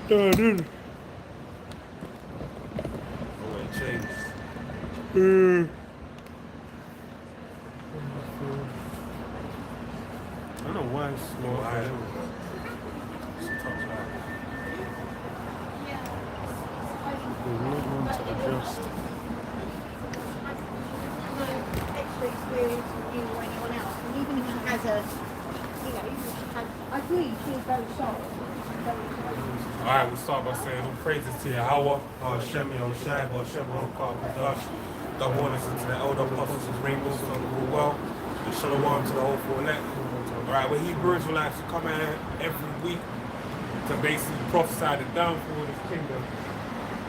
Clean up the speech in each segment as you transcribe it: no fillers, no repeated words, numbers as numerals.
dude. Oh, it changed. I don't know why it's slow. Why? It's a touch high. The weird one to adjust. Extra experience with you or anyone else, and even if he has a, I agree, she is very sharp. Alright, we'll start by saying all praises to Yahweh, Shemi Oshai, Shemi Okadash, God warn us into the elder apostles and rainbows on the rule well, and shalom to the whole full elect. Alright, we're Hebrew Israelites who come out every week to basically prophesy the downfall of this kingdom,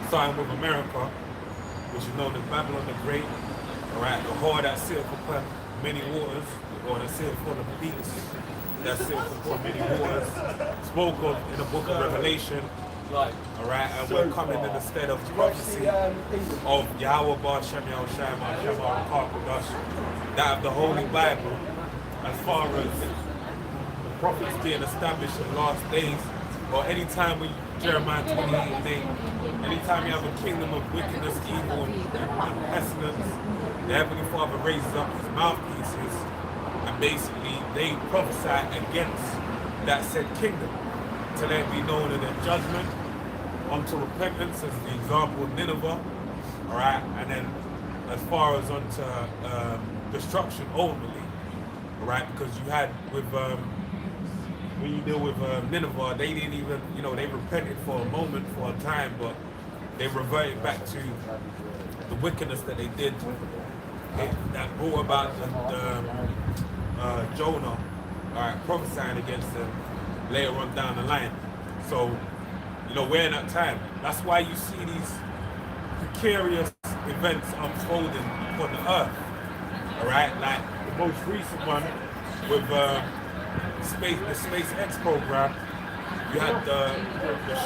starting with America, which is known as Babylon the Great. Alright, the whore that sitteth upon many waters, or that sitteth upon the peaks, that sitteth upon many waters, spoke of in the book of Revelation. Alright, and we're coming in the stead of prophecy of Yahweh Bar Shem Yahushai Bar Shem Kodash, that of the Holy Bible, as far as the prophets being established in the last days, or anytime we Jeremiah 28:8, anytime you have a kingdom of wickedness, evil, and pestilence, the Heavenly Father raises up his mouthpieces, and basically they prophesy against that said kingdom, to let it be known in their judgment, unto repentance, as the example of Nineveh, alright, and then as far as unto destruction ultimately, alright, because you had with when you deal with Nineveh, they didn't even, they repented for a moment, for a time, but they reverted back to the wickedness that they did, that brought about Jonah, prophesying against them later on down the line. So, we're in that time. That's why you see these precarious events unfolding on the earth. Alright, like the most recent one with the SpaceX program, you had the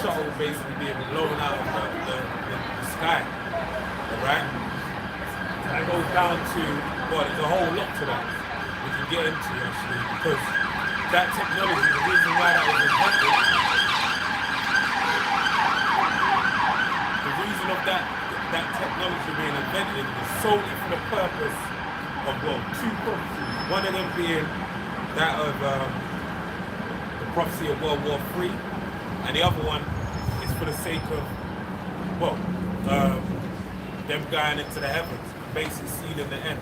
shuttle basically being blown out of the sky. Alright? And it goes down to, there's a whole lot to that we can get into actually, because that technology, the reason why that was invented, the reason of that technology being invented is solely for the purpose of, two prophecies. One of them being that of the prophecy of World War III, and the other one is for the sake of, them going into the heavens, basically sealing the end.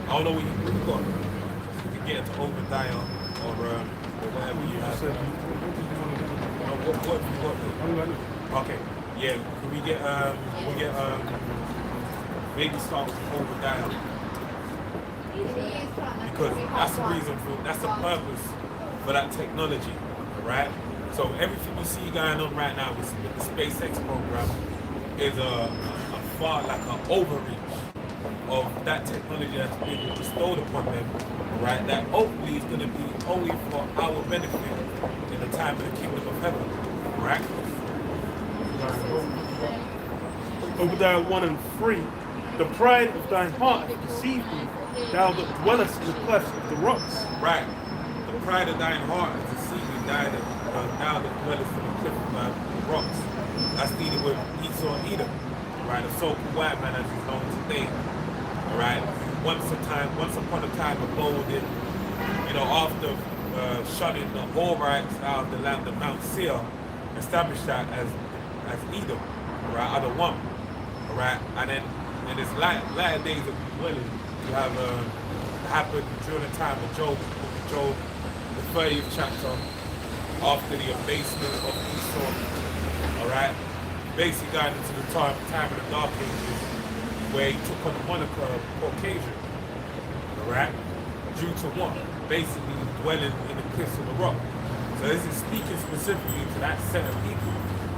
I don't know what you've got. You can get into Obadiah or whatever you have. What have you got there? Okay, yeah, can we get, maybe start with Obadiah. Because that's the reason that's the purpose for that technology, right? So everything you see going on right now with the SpaceX program is a far like an overreach of that technology that's been bestowed upon them, right? That hopefully is going to be only for our benefit in the time of the kingdom of heaven, right? Obadiah 1 and 3. The pride of thine heart hath deceived thee, thou that dwellest in the clefts of the rocks. Right. The pride of thine heart hath deceived thee, thou that dwellest in the cliff of the rocks. That's dealing with Esau and Edom, right? A so-called white man as he's known today. Alright. Once upon a time abode in, after shutting the Horites out of the land of Mount Seir, established that as Edom, right? Other one. Alright. And then in this latter days of dwelling, you have happened during the time of Job, the 30th chapter, after the abasement of Esau. Alright? Basically going into the time of the Dark Ages, where he took on the moniker of Caucasian. Alright? Due to what? Basically dwelling in the cliffs of the rock. So this is speaking specifically to that set of people.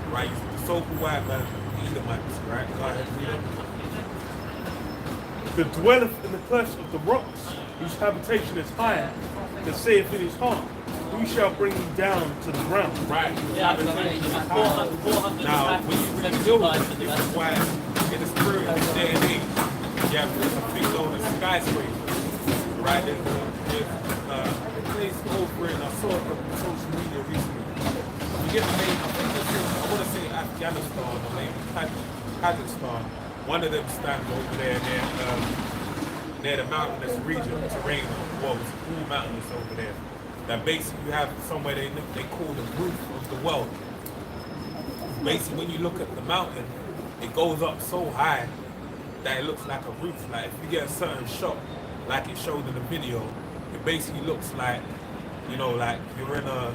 Right? The so-called white man, the Edomites, right? Go ahead, read it. That dwelleth in the clefts of the rocks, whose habitation is higher, that saith in his heart, who shall bring me down to the ground? Right. Yeah, now, when you really deal with it, this is why in the spirit of this day and age, you have a big load of skyscrapers. Right? There's a place over it, and I saw it on social media recently. You forget the name. I think it's in, I want to say Afghanistan or maybe Kazakhstan. One of them stands over there near the mountainous region, terrain, well, it's all mountainous over there. That basically you have somewhere they call the roof of the world. Basically, when you look at the mountain, it goes up so high that it looks like a roof. Like if you get a certain shot, like it showed in the video, it basically looks like, you know, like you're in a,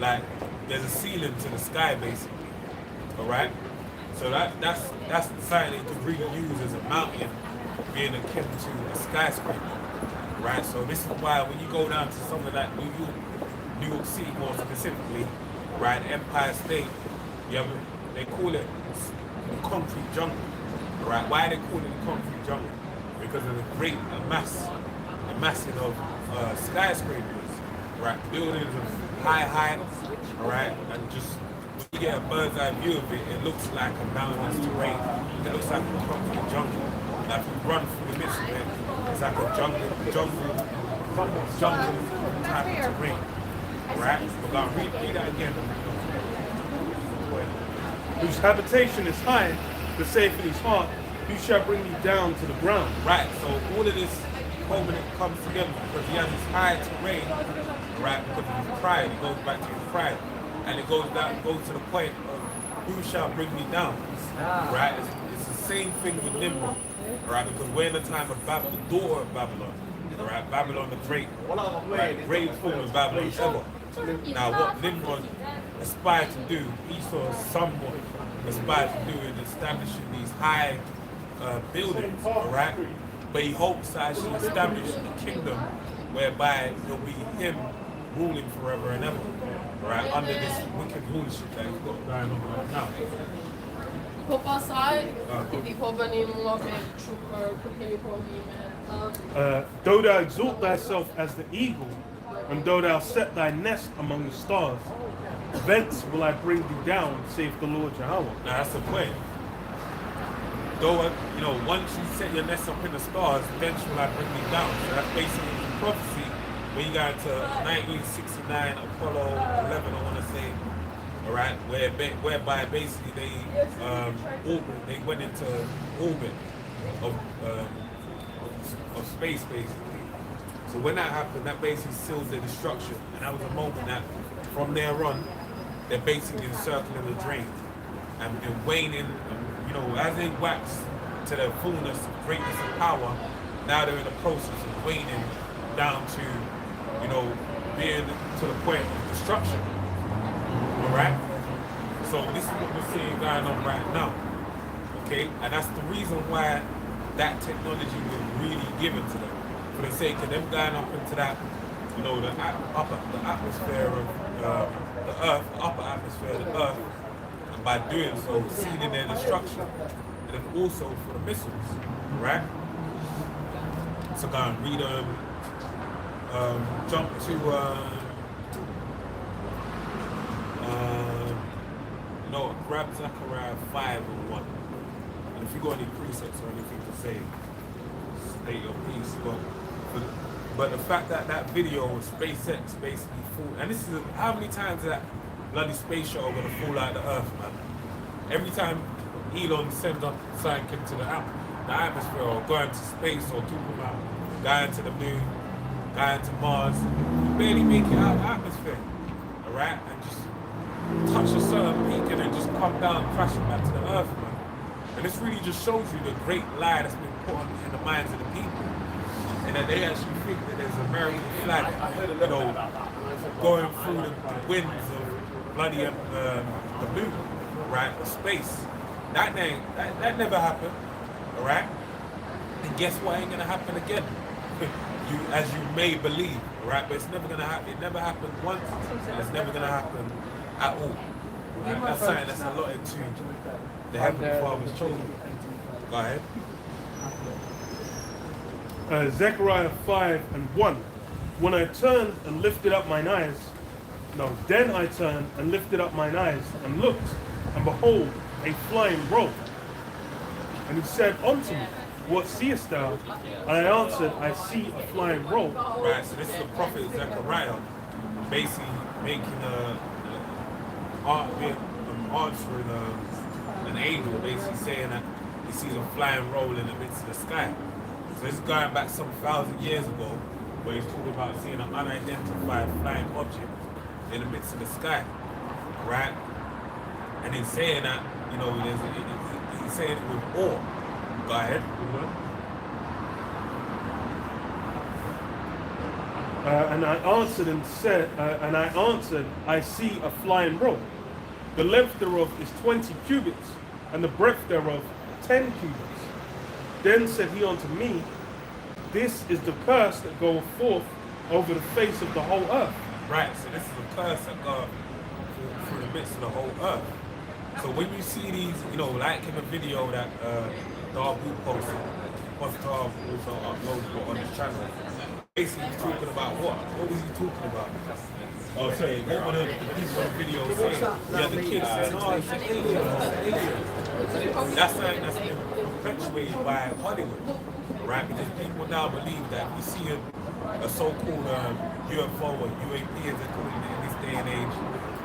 like there's a ceiling to the sky basically. All right. So that's something that you could really use as a mountain being akin to a skyscraper. Right. So this is why when you go down to somewhere like New York City more specifically, right, Empire State, they call it the concrete jungle. Right? Why they call it the concrete jungle? Because of the great massing of skyscrapers, right? Buildings of high height, right? And just when you get a bird's eye view of it, it looks like a mountainous terrain. It looks like a concrete jungle. Now if you run through the midst of it, it's like a jungle type of terrain. Right? We're gonna read that again. Whose habitation is high, the safe in his heart, who shall bring me down to the ground? Right, so all of this comes together because he has this high terrain, right, because of his pride. It goes back to his pride. And it goes to the point of who shall bring me down? Right? It's the same thing with Nimrod, right? Because we're in the time of Babylon, the daughter of Babylon, right? Babylon the Great, right? Great form of Babylon ever. Now what Nimrod aspired to do, Esau somewhat aspired to do in establishing these high buildings, all right? But he hopes to actually establish a kingdom whereby it'll be him ruling forever and ever, all right? Under this wicked rulership that he's got going on right now. Though thou exalt thyself as the eagle, and though thou set thy nest among the stars, thence will I bring thee down, saith the Lord Jehovah. Now that's the point. Though, you know, once you set your nest up in the stars, thence will I bring thee down. So that's basically the prophecy when you got into 1969, Apollo 11, I want to say, all right, whereby basically they went into orbit of space, basically. So when that happened, that basically sealed their destruction, and that was a moment that, from there on, they're basically encircling the drain and waning. You know, as they wax to their fullness, greatness, and power, now they're in the process of waning down to, you know, being to the point of destruction. All right. So this is what we're seeing going on right now. Okay, and that's the reason why that technology was really given to them, for the sake of them going up into that, you know, the atmosphere of the Earth, the upper atmosphere of the Earth, and by doing so, sealing their destruction, and then also for the missiles, right? So go and read jump to no, grab Zechariah 5 and 1. And if you got any precepts or anything to say, state your piece. But the fact that that video was SpaceX basically fall, and this is how many times that bloody space shuttle gonna fall out of the Earth, man. Every time Elon sends up something into the atmosphere, or going to space, or talking about going to the moon, going to Mars, you barely make it out of the atmosphere, all right? And just touch a certain peak and then just come down, crashing back to the Earth, man. And this really just shows you the great lie that's been put on in the minds of the people, and that they actually think that there's an American flag, you know, going through the winds of bloody the moon, right, or space. That never happened, all right? And guess what ain't gonna happen again? As you may believe, right? But it's never gonna happen. It never happened once, and it's never gonna happen at all. Right? That's something that's allotted to the Heavenly Father's children. Go ahead. Zechariah 5 and 1. When I turned and lifted up mine eyes, then I turned and lifted up mine eyes and looked, and behold, a flying robe. And he said unto me, what seest thou? And I answered, I see a flying robe. Right, so this is the prophet Zechariah basically making answering an angel, basically saying that he sees a flying roll in the midst of the sky. So this is going back some 1,000 years ago, where he's talking about seeing an unidentified flying object in the midst of the sky, right? And he's saying that, you know, he's saying it with awe. Go ahead. And I answered and said, I see a flying roll. The length thereof is 20 cubits, and the breadth thereof 10 cubits. Then said he unto me, this is the curse that goeth forth over the face of the whole earth. Right, so this is a curse that goes through the midst of the whole earth. So when you see these, you know, like in the video that Darbu posted, also uploaded on his channel, basically talking about what? What was he talking about? Oh, sorry, what were the people in the video saying? Yeah, the kids saying, oh, it's an alien, it's an alien. That's something that's been perpetuated by Hollywood, right? Because people now believe that we see a so-called UFO or UAP as they call it in this day and age,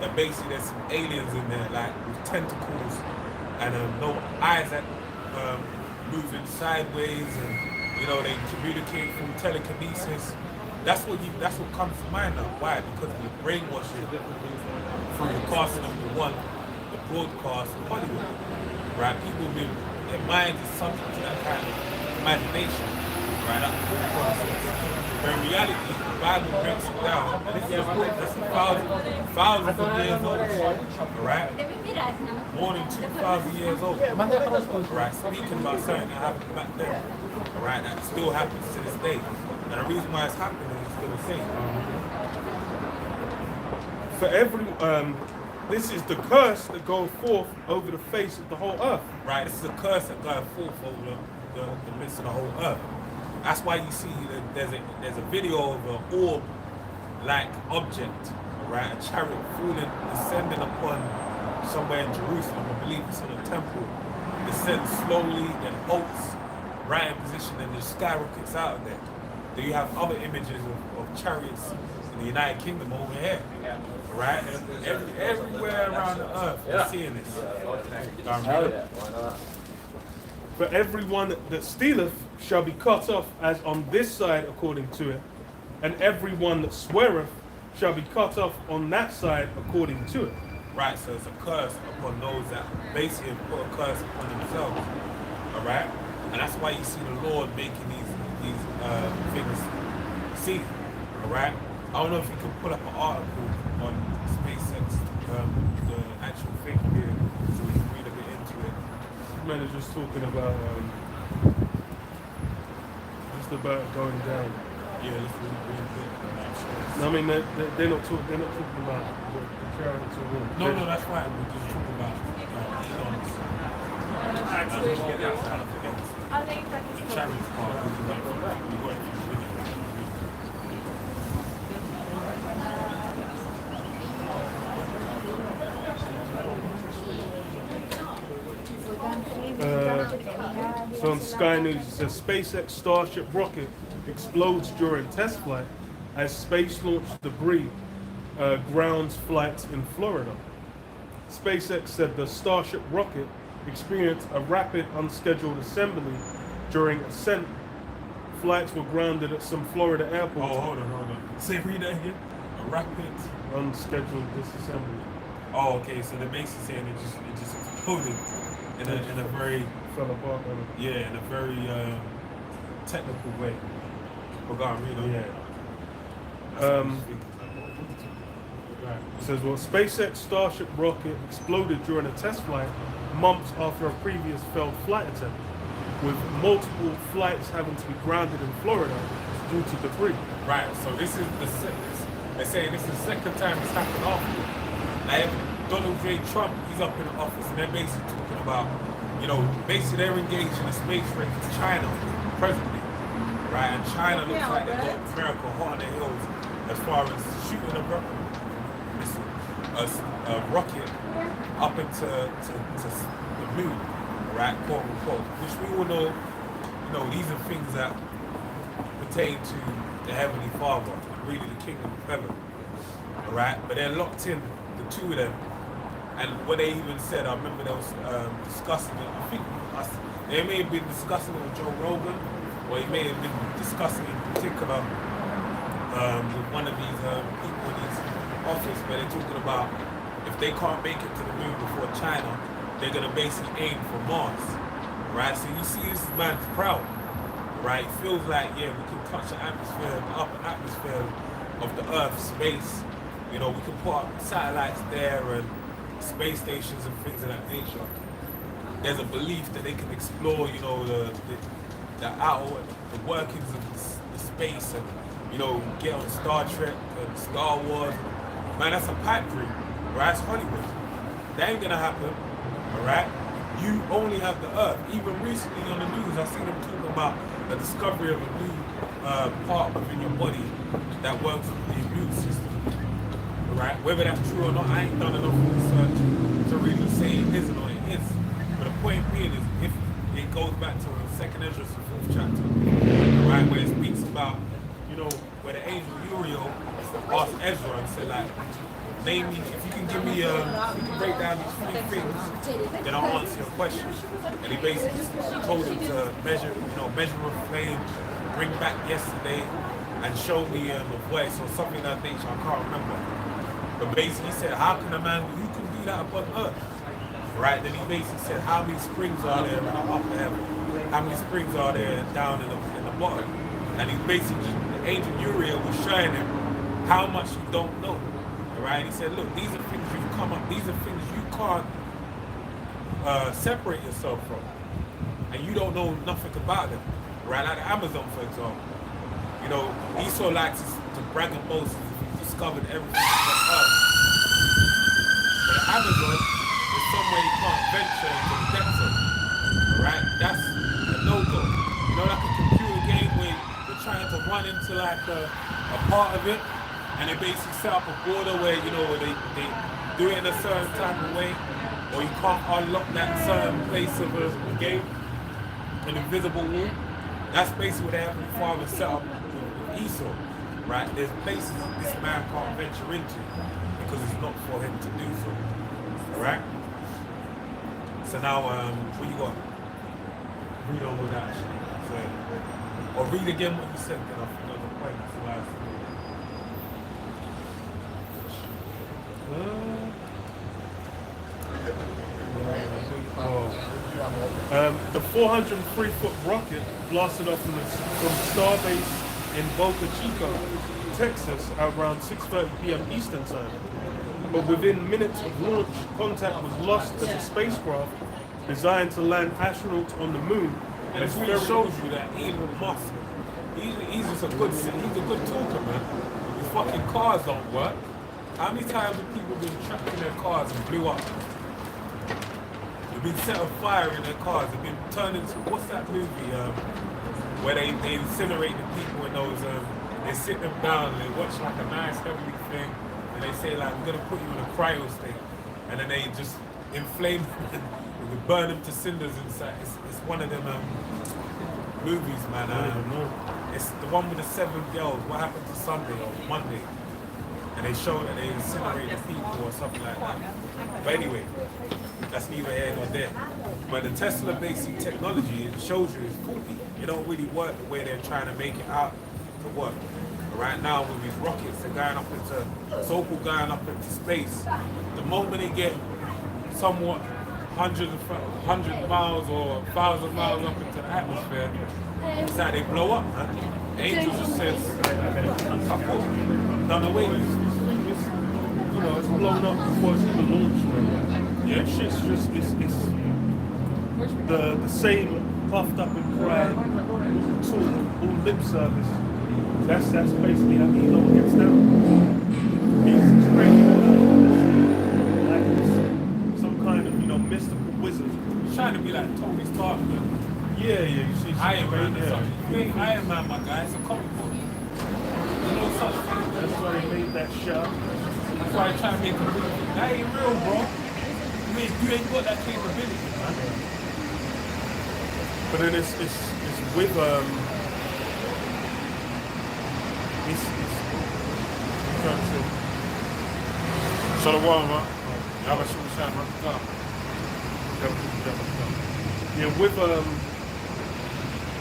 that basically there's some aliens in there, like with tentacles and no eyes that moving sideways, and you know they communicate through telekinesis. That's what comes to mind now. Why? Because of the brainwashing through the casting of the broadcast of Hollywood. Right? People been their minds is subject to that kind of imagination. Right? That thought process. But in reality, the Bible breaks it down. And this is a book that's thousands of years old. Alright? More than 2,000 years old. Alright? Speaking about something that happened back then. Alright? That still happens to this day. And the reason why it's happening is still the same. For every, this is the curse that goes forth over the face of the whole earth. Right, this is a curse that goes forth over the midst of the whole earth. That's why you see that there's a video of an orb-like object, right? A chariot descending upon somewhere in Jerusalem. I believe it's in a temple. Descends slowly, then halts, right in position, and just skyrockets out of there. Then you have other images of chariots in the United Kingdom over here, right? And everywhere around the earth, you're seeing this. For everyone that stealeth shall be cut off as on this side according to it, and everyone that sweareth shall be cut off on that side according to it. Right, so it's a curse upon those that basically put a curse upon themselves. Alright? And that's why you see the Lord making these things see. Alright? I don't know if you can pull up an article on SpaceX, the actual thing here, so we can read a bit into it. Man is just talking about going down. Yeah, let's read a bit. I mean, they're not talking about the chariots or what. No, that's right. We're just talking about Elon's. Actually, get that kind of thing. The chariots part. We went through the video. So on Sky News, it says SpaceX Starship rocket explodes during test flight as space launch debris grounds flights in Florida. SpaceX said the Starship rocket experienced a rapid unscheduled assembly during ascent. Flights were grounded at some Florida airports. Oh, hold on. Say read that again. A rapid unscheduled disassembly. Oh, okay. So they're basically saying it just exploded in a very fell apart. Yeah, in a very technical way. But go on, read on. Yeah. It says, well, SpaceX Starship rocket exploded during a test flight months after a previous failed flight attempt, with multiple flights having to be grounded in Florida due to debris. Right, so this is they're saying this is the second time it's happened after. Like Donald J. Trump, he's up in the office and they're basically talking about, you know, basically they're engaged in a space race with China presently. Right, and China looks like they got America hot on their heels as far as shooting a rocket up into the moon, right, quote unquote, which we all know, you know, these are things that pertain to the Heavenly Father, really the Kingdom of Heaven, all right, but they're locked in, the two of them, And what they even said, I remember they was discussing it. I think they may have been discussing it with Joe Rogan, or he may have been discussing it in particular with one of these people in his office, where they're talking about if they can't make it to the moon before China, they're gonna basically aim for Mars, right? So you see, this man's proud, right? It feels like, yeah, we can touch the atmosphere, the upper atmosphere of the Earth, space. You know, we can put up satellites there and space stations and things of that nature. There's a belief that they can explore, you know, the outer, the workings of the space, and you know, get on Star Trek and Star Wars. Man, that's a pipe dream, right? It's Hollywood. That ain't gonna happen, all right? You only have the Earth. Even recently on the news, I seen them talking about the discovery of a new part within your body that works with the immune system. Right? Whether that's true or not, I ain't done enough research to really say it is or not it is. But the point being is, if it goes back to the second Ezra, the 4th chapter, right, where it speaks about, you know, where the angel Uriel asked Ezra and said, like, name me, if you can give me, you can break down these 3 things, then I'll answer your question. And he basically told him to measure a flame, bring back yesterday, and show me a voice or something of that nature. I can't remember. But basically he said, how can a man, you can do that upon earth? Right? Then he basically said, how many springs are there in the upper heaven? How many springs are there down in the bottom? And he basically, the angel Uriel was showing him how much you don't know. Right? He said, look, these are things you've come up, these are things you can't separate yourself from. And you don't know nothing about them. Right? Like the Amazon, for example. You know, Esau likes to brag and boast as if he's discovered everything on Earth. But the Amazon is somewhere you can't venture into the depths of. Right? That's a no-go. You know, like a computer game where you're trying to run into like a part of it, and they basically set up a border where, you know, where they do it in a certain type of way, or you can't unlock that certain place of a game, an invisible wall. That's basically what the Heavenly Father set up with Esau, right? There's places this man can't venture into because it's not for him to do so, right? So now, what you got? Read over that actually. So, or read again what you said, then I forgot the point. The 403-foot rocket blasted off from Starbase in Boca Chica, Texas, at around 6:30 p.m. Eastern Time. But within minutes of launch, contact was lost as a spacecraft designed to land astronauts on the moon. And it really shows you that Elon Musk, he's just a good talker, man. His fucking cars don't work. How many times have people been trapped in their cars and blew up? They've been set on fire in their cars. They've been turned into, what's that movie where they incinerate the people in those, they sit them down and they watch like a nice heavenly thing, and they say like, we're gonna put you in a cryo state, and then they just inflame them and burn them to cinders inside. It's one of them movies, man. It's the one with the 7 girls. What happened to Sunday or Monday? And they show that they incinerate the people or something like that. But anyway, that's neither here nor there. But the Tesla basic technology, it shows you it's faulty. It don't really work the way they're trying to make it out to work. But right now with these rockets, they're going up into, so-called going up into space. The moment they get somewhat 100 miles or 1,000 miles up into the atmosphere, it's like they blow up, man. The angel just says, no, wait. You know, it's blown up before it's even launched, man. Yeah, shit's just, it's the same puffed up and pride, all lip service. That's basically how Elon gets down. He's crazy, like some kind of, you know, mystical wizard. He's trying to be like Tony Stark, man. Yeah, you see. Iron Man or something. You ain't Iron Man, my guy. It's a comic book. You know such thing. That's why they made that shot. That's why I try to make a movie. That ain't real, bro. You ain't got that capability, man. But then it's with it's I'm trying to say. Shalom, man. Yabba Shul Sham, Yeah, with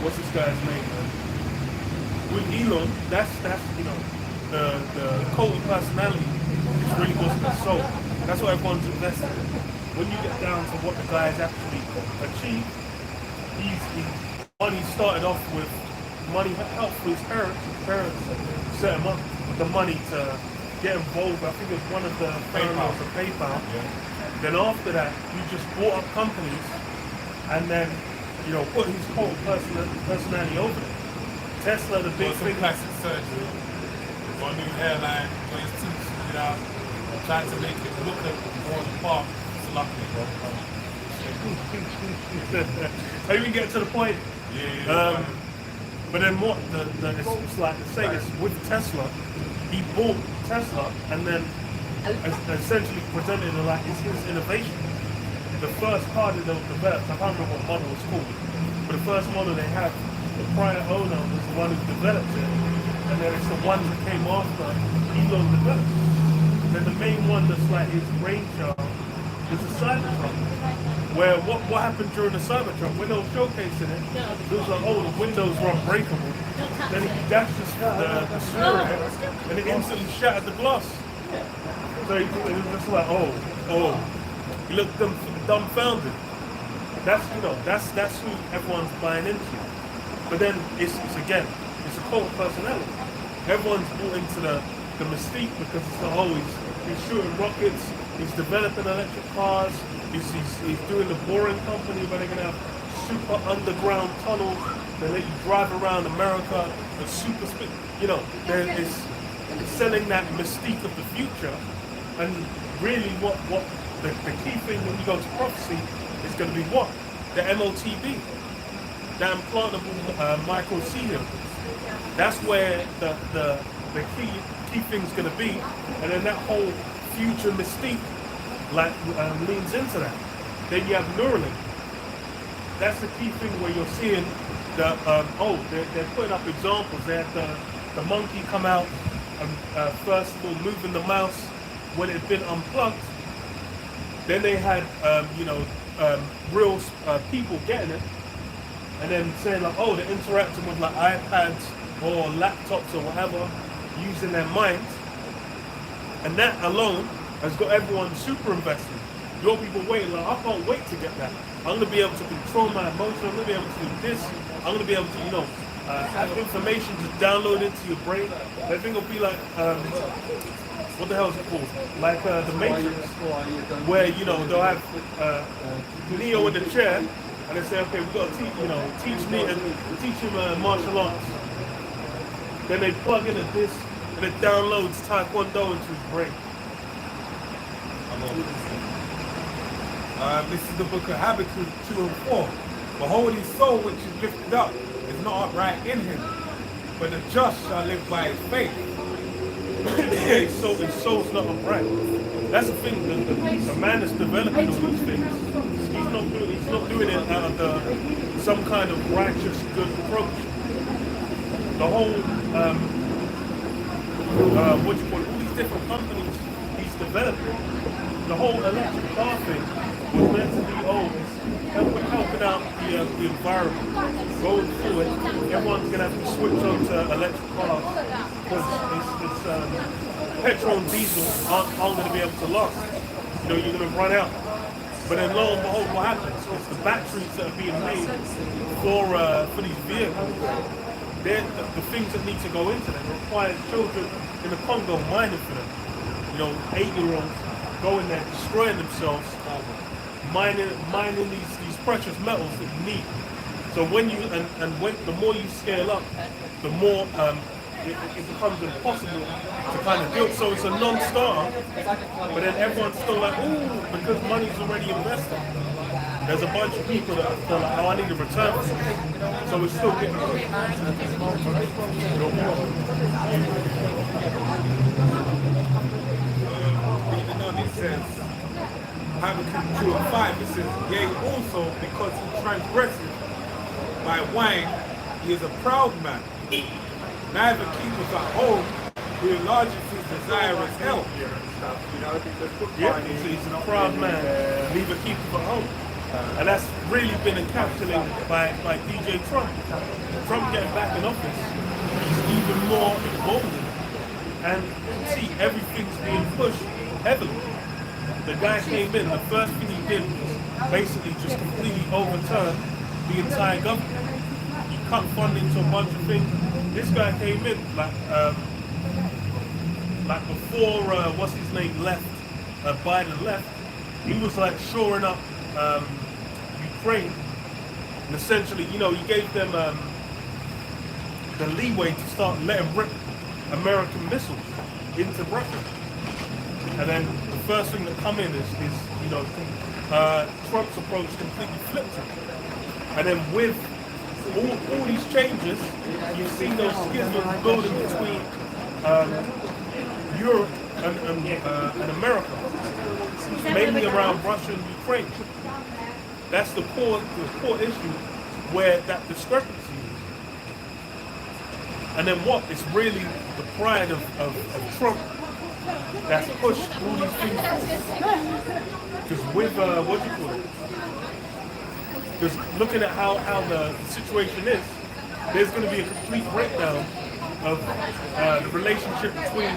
what's this guy's name, man? With Elon, that's you know, the cult of personality is really goes to the soul. That's what everyone's invested in. When you get down to what the guy's actually achieved, he started off with money help for his parents. His parents set him up with the money to get involved. I think it was one of the founders of PayPal. Yeah. Then after that, he just bought up companies and then, you know, put his whole personality over it. Tesla, the big thing. Plastic surgery, one new hairline, got his teeth screwed out, trying to make it look like more the part. It's lucky, bro. How you get to the point? Yeah. But then what? It's like the same. It's with Tesla. He bought Tesla and then essentially presented it like it's his innovation. The first car that they developed, I can't remember what model it's called, but the first model they had, the prior owner was the one who developed it, and then it's the ones that came after Elon developed. Then the main one that's like his brainchild is the Cybertruck. Where what happened during the Cybertruck, when they were showcasing it, it was like, oh, the windows were unbreakable. Then he dashed the steering and it instantly shattered the glass. So it was just like, oh, he looked dumbfounded. That's, you know, that's who everyone's buying into. But then it's a cult of personality. Everyone's bought into the mystique because it's the whole, he's shooting rockets, he's developing electric cars, he's doing the boring company where they're gonna have super underground tunnels that let you drive around America with super speed. You know, it's selling that mystique of the future. And really what the key thing when you go to prophecy is going to be what? The MOTB, the implantable microcereal. That's where the key thing's going to be, and then that whole future mystique like leans into that. Then you have Neuralink. That's the key thing where you're seeing the they're putting up examples. They had the monkey come out and first of all moving the mouse when it had been unplugged. Then they had real people getting it, and then saying like, oh, they're interacting with like iPads or laptops or whatever, using their minds, and that alone has got everyone super invested. Your people waiting like, I can't wait to get that. I'm gonna be able to control my emotions. I'm gonna be able to do this. I'm gonna be able to, have information just download into your brain. Everything will be like, what the hell is it called? Like the Matrix, where they'll have Neo in the chair, and they say, okay, we got to teach him martial arts. Then they plug in at this, and it downloads Taekwondo into his brain. This is the book of Habakkuk 2 and 4. Behold, his soul which is lifted up is not upright in him, but the just shall live by his faith. His soul's not upright. That's the thing. The man that's developing all these things, he's not doing it out of some kind of righteous, good approach. The whole, all these different companies he's developing, the whole electric car thing was meant to be, helping out the environment, going through it. Everyone's going to have to switch on to electric cars because petrol and diesel aren't going to be able to last. You're going to run out. But then lo and behold, what happens? It's the batteries that are being made for these vehicles. They're the things that need to go into them. It requires children in the Congo mining for them. 8-year-olds going there, destroying themselves, mining these precious metals that you need. So when the more you scale up, the more it becomes impossible to kind of build. So it's a non-starter, but then everyone's still like, ooh, because money's already invested. There's a bunch of people that feel like, oh, I need a return for this. So it's still getting It says, Habakkuk 2 and 5, it says, yea, also because he transgresseth by wine, he is a proud man. Neither keepeth at home who enlarges his desire as hell. Yeah, he's a proud man, neither keep it at home. And that's really been encapsulated by DJ Trump. Trump getting back in office, he's even more emboldened. And see, everything's being pushed heavily. The guy came in, the first thing he did was basically just completely overturn the entire government. He cut funding to a bunch of things. This guy came in like before what's his name left, Biden left, he was like shoring up Ukraine, and essentially, you know, he gave them the leeway to start letting rip American missiles into Russia. And then the first thing that come in is you know, Trump's approach completely flipped it. And then with all these changes, you've seen those schisms building between Europe and America, mainly around Russia and Ukraine. That's the core issue where that discrepancy is. And then what? It's really the pride of Trump that's pushed all these things. Because with, what do you call it? Because looking at how the situation is, there's going to be a complete breakdown of the relationship between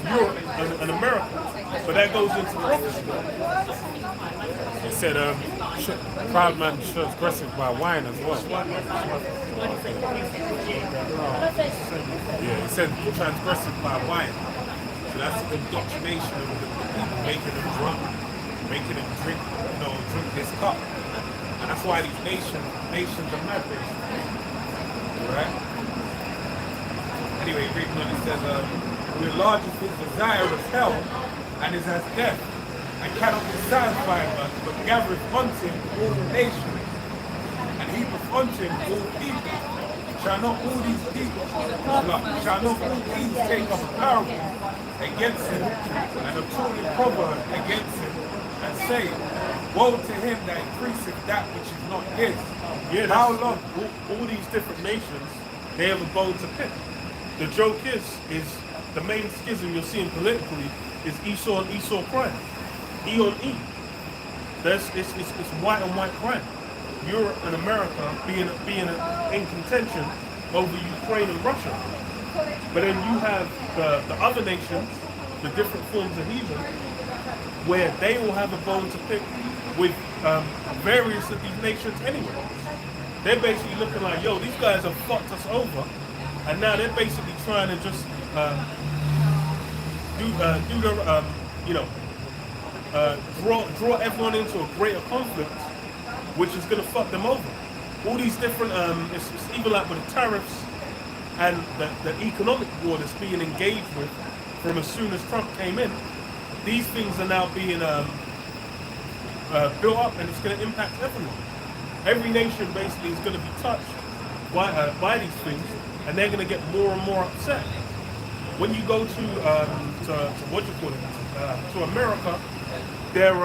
Europe and America. But that goes into prophecy. He said, proud man shows aggressive by wine as well. Yeah, he said transgressive by wine. So that's indoctrination of the people, making them drunk, making them drink, you know, drink this cup. And that's why these nations are mad, basically. Right? Anyway, reading on it says, who enlarges his desire of hell and is as death, and cannot be satisfied but gathereth unto him all the nations, and heapeth unto him all people. Shall not all these take up a parable against him, and a truly proverb against him, and say, woe to him that increaseth that which is not his. Yeah, how long? All these different nations, they have a bone to pick. The joke is the main schism you're seeing politically is Esau and Esau crime. E on E. It's white on white crime. Europe and America being in contention over Ukraine and Russia. But then you have the other nations, the different forms of heathen, where they will have a bone to pick with various of these nations anyway. They're basically looking like, yo, these guys have fucked us over, and now they're basically trying to just draw everyone into a greater conflict, which is going to fuck them over. All these different, it's even like with the tariffs and the economic war that's being engaged with from as soon as Trump came in. These things are now being built up, and it's going to impact everyone. Every nation basically is going to be touched by these things, and they're going to get more and more upset. When you go to what you call it, to America, their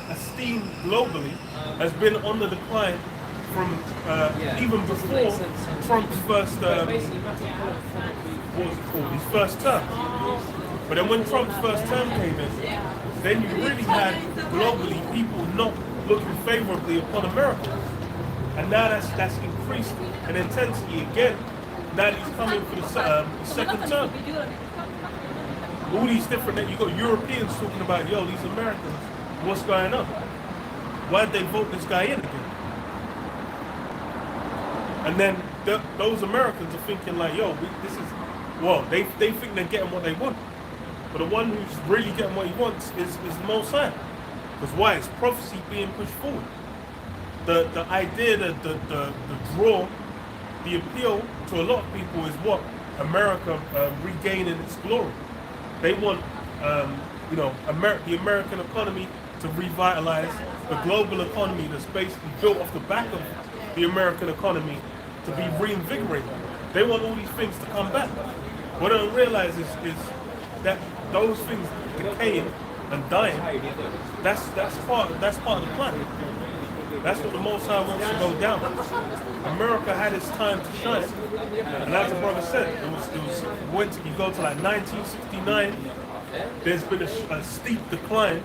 esteem globally has been on the decline from even before Trump's first what was it called? His first term. But then when Trump's first term came in, then you really had globally people not looking favorably upon America. And now that's increased in intensity again. Now he's coming for the second term. All these different, you got Europeans talking about, yo, these Americans, what's going on? Why'd they vote this guy in again? And then those Americans are thinking like, yo, they think they're getting what they want. But the one who's really getting what he wants is the Most High. Because why? It's prophecy being pushed forward. The idea, the draw, the appeal to a lot of people is what? America regaining its glory. They want, the American economy to revitalize, the global economy that's basically built off the back of the American economy to be reinvigorated. They want all these things to come back. What I don't realize is that those things decaying and dying, that's part of the plan. That's what the Most High wants to go down. America had its time to shine. And as the brother said, you go to like 1969, there's been a steep decline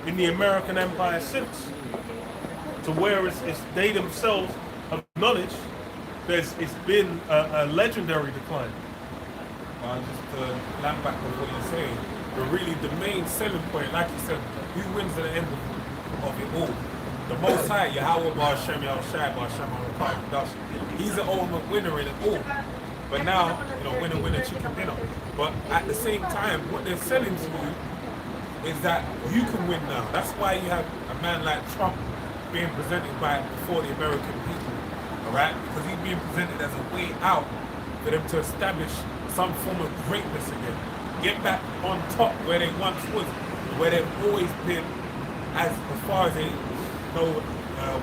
in the American empire since. To where it's they themselves acknowledge it's been a legendary decline. Just to land back on what you're saying, but really the main selling point, like you said, who wins at the end of it all? The Most High, Yahweh Bar Shem Yahweh Shai Bar Shem He's the ultimate winner in it all. But now, winner, winner, chicken dinner. But at the same time, what they're selling to you is that you can win now. That's why you have a man like Trump being presented before the American people, all right? Because he's being presented as a way out for them to establish some form of greatness again. Get back on top where they once was, where they've always been as far as they know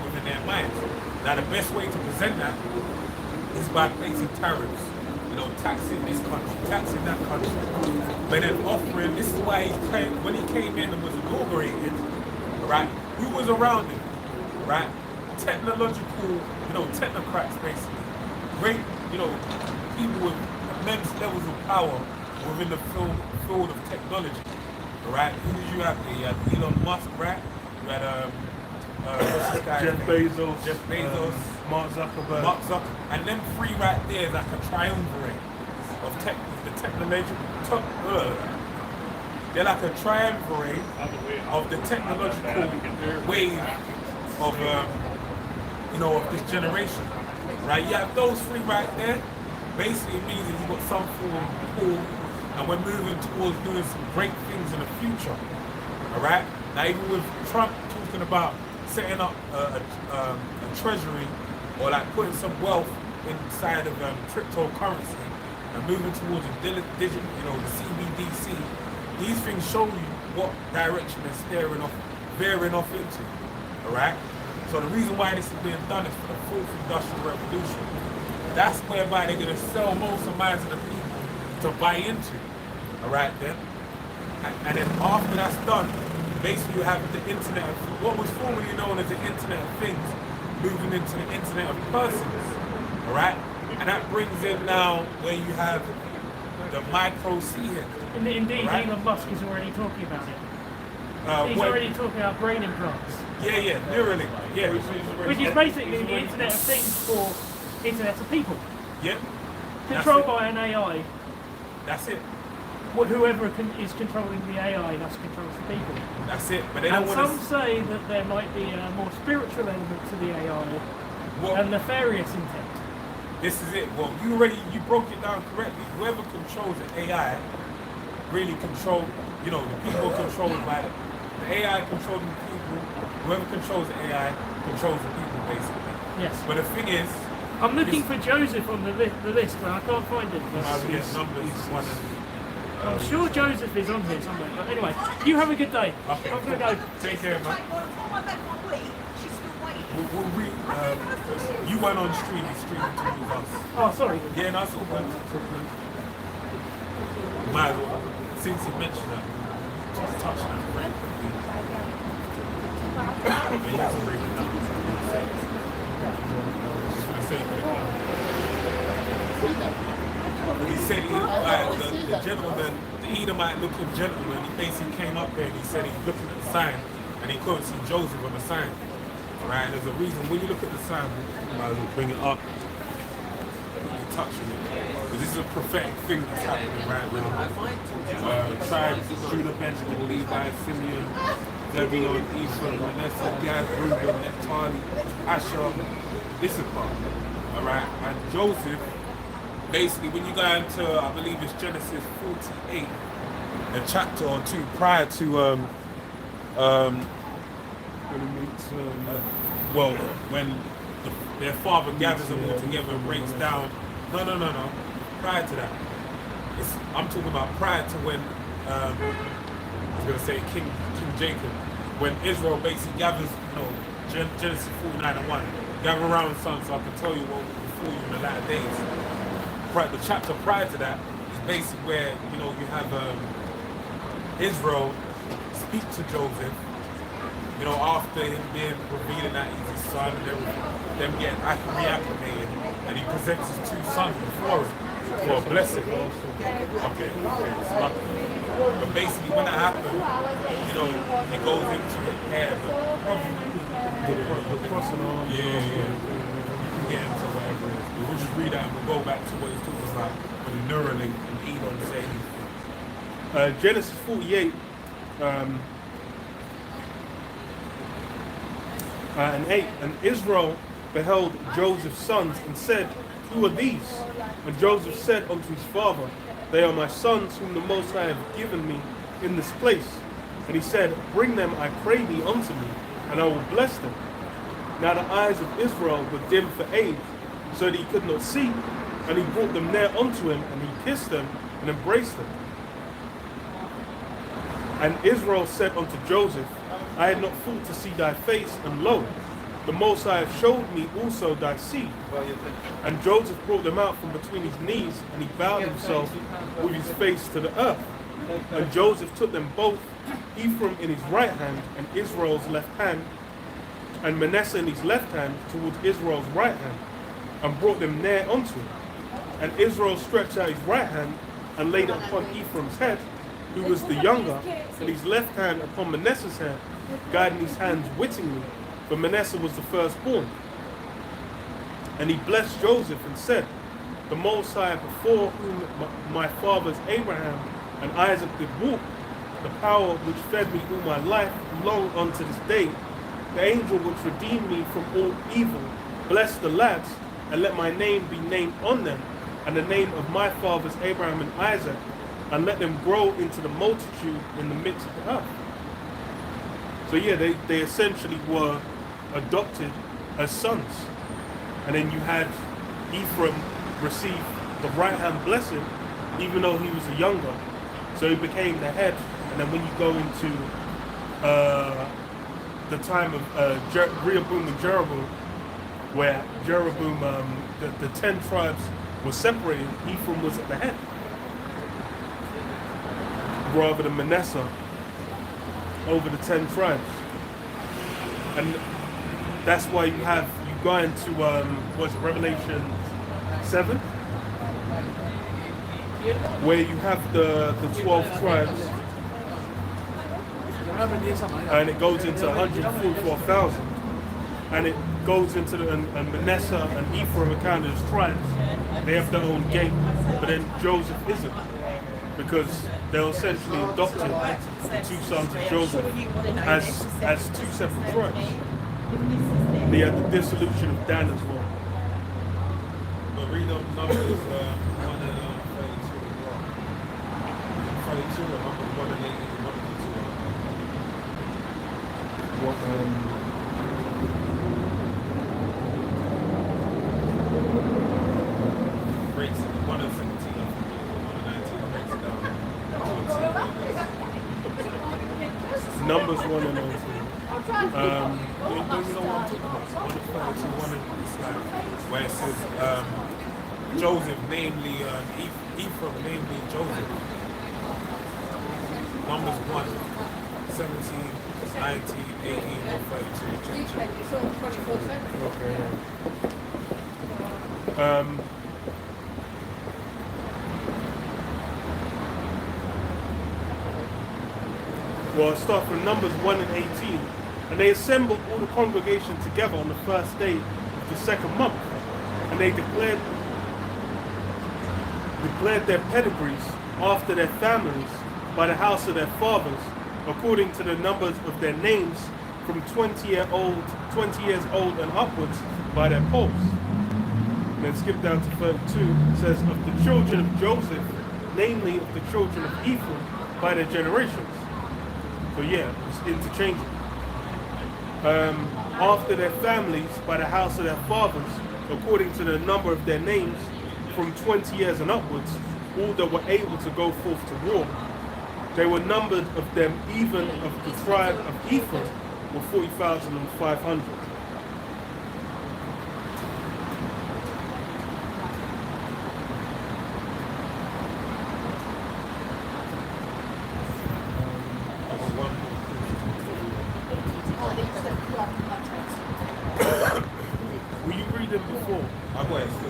within their minds. Now the best way to present that is by placing tariffs, taxing this country, taxing that country. But then offering, this is why when he came in and was inaugurated, right, who was around him, right? Technological, technocrats basically. Great, people with immense levels of power within the field of technology, right? Who did you have there? You had Elon Musk, right? You had what's this guy? Jeff Bezos, Mark Zuckerberg. And them three right there is like a triumvirate of the technological. They're like a triumvirate of the technological wave of of this generation, right? You have those three right there. Basically, it means that you've got some form of pull, and we're moving towards doing some great things in the future. All right. Now, even with Trump talking about setting up a treasury or like putting some wealth inside of cryptocurrency and moving towards a digital, the CBDC, these things show you what direction they're veering off into. All right. So the reason why this is being done is for the fourth industrial revolution. That's whereby they're going to sell most of minds of the people to buy into. All right, then. And then after that's done, basically you have the internet of what was formerly known as the internet of things moving into the internet of persons. All right? And that brings in now where you have the micro seeing. Indeed, right? Elon Musk is already talking about it. He's already talking about brain implants. Yeah, neurally. Yeah. Which is basically the Internet of Things for Internet of People. Yep. Controlled by an AI. That's it. Whoever is controlling the AI, thus controls the people. That's it. But they don't and some say that there might be a more spiritual element to the AI and nefarious intent. This is it. Well, you broke it down correctly. Whoever controls the AI really controls, the people controlled by it. The AI controlling the people. Whoever controls the AI controls the people, basically. Yes. But the thing is, I'm looking for Joseph on the list, but I can't find him. I'm sure Joseph is on here somewhere. But anyway, you have a good day. Okay. I'm going to go. Take care, man. You went on streaming to move us. Oh, sorry. Yeah, that's all good. Might as well, since you mentioned that, just touch that right? He said the gentleman, the Edomite looking gentleman, he basically came up there and he said he's looking at the sign and he couldn't see Joseph on the sign. Right? There's a reason when you look at the sign, you might as well bring it up. You're touching it. Because this is a prophetic thing that's happening right now. Tribes, Judah, Benjamin, Levi, Simeon, Zebulun, Ephraim, Manasseh, Gad, Reuben, Naphtali, Asher, Issachar. Alright? And Joseph, basically when you go into, I believe it's Genesis 48, a chapter or two prior to when their father gathers them all together and breaks down. No. Prior to that, I'm talking about prior to when I was going to say King Jacob, when Israel basically gathers, Genesis 49:1, gather around, son, so I can tell you what will before you in the latter days. The chapter prior to that is basically where you have Israel speak to Joseph. you know, after him being revealing that he's his son and everything, them getting reacclimated, and he presents his two sons before him for a blessing. Okay. But basically, when that happened, you know, it goes into the hair. The crossing arms. Yeah. Get into whatever it is. But we'll just read that and we'll go back to what he's talking about with the Neuralink and Elon saying. Genesis 48 and 8. And Israel beheld Joseph's sons and said, Who are these? And Joseph said unto his father, They are my sons whom the Most High hath given me in this place. And he said, Bring them, I pray thee, unto me, and I will bless them. Now the eyes of Israel were dim for age, so that he could not see. And he brought them near unto him, and he kissed them and embraced them. And Israel said unto Joseph, I had not thought to see thy face, and lo, the Most High hath showed me also thy seed. And Joseph brought them out from between his knees, and he bowed himself with his face to the earth. And Joseph took them both, Ephraim in his right hand, and Israel's left hand, and Manasseh in his left hand towards Israel's right hand, and brought them near unto him. And Israel stretched out his right hand, and laid it upon Ephraim's head, who was the younger, and his left hand upon Manasseh's head, guiding his hands wittingly, for Manasseh was the firstborn. And he blessed Joseph and said, The Most High, before whom my fathers Abraham and Isaac did walk, the power which fed me all my life long unto this day, the angel which redeemed me from all evil, bless the lads, and let my name be named on them, and the name of my fathers Abraham and Isaac, and let them grow into the multitude in the midst of the earth. So yeah, they essentially were adopted as sons. And then you had Ephraim receive the right hand blessing, even though he was the younger. So he became the head. And then when you go into the time of Rehoboam and Jeroboam, where Jeroboam, the 10 tribes were separated, Ephraim was at the head, rather than Manasseh over the 10 tribes. And that's why you go into Revelation 7, where you have the 12 tribes, and it goes into 144,000, and it goes into and Manasseh and Ephraim are counted as tribes. They have their own gate, but then Joseph isn't, because they're essentially adopted, the two sons of Joseph, as two separate tribes. They had the dissolution of Dan as well. But read up Numbers 1 and 32 as well. 32 and Numbers 1 and 8 and 1 and 2. Breaks it, 1 and 17, 1 and 19 breaks it down. Numbers 1 and 19. You know what I'm talking about? 1 and 32, 1 and it's like, where it says Joseph, namely Ephraim, namely Joseph. Numbers 1, 17, 19, 18, and 32. Okay. Well, I'll start from Numbers 1 and 18. And they assembled all the congregation together on the first day of the second month. And they declared their pedigrees after their families by the house of their fathers, according to the numbers of their names, from 20 years old and upwards by their posts. And then skip down to 32. It says, of the children of Joseph, namely of the children of Ephraim, by their generations. So yeah, it's interchangeable. After their families, by the house of their fathers, according to the number of their names, from 20 years and upwards, all that were able to go forth to war. They were numbered of them, even of the tribe of Ephraim, were 40,500. been before? I got it still.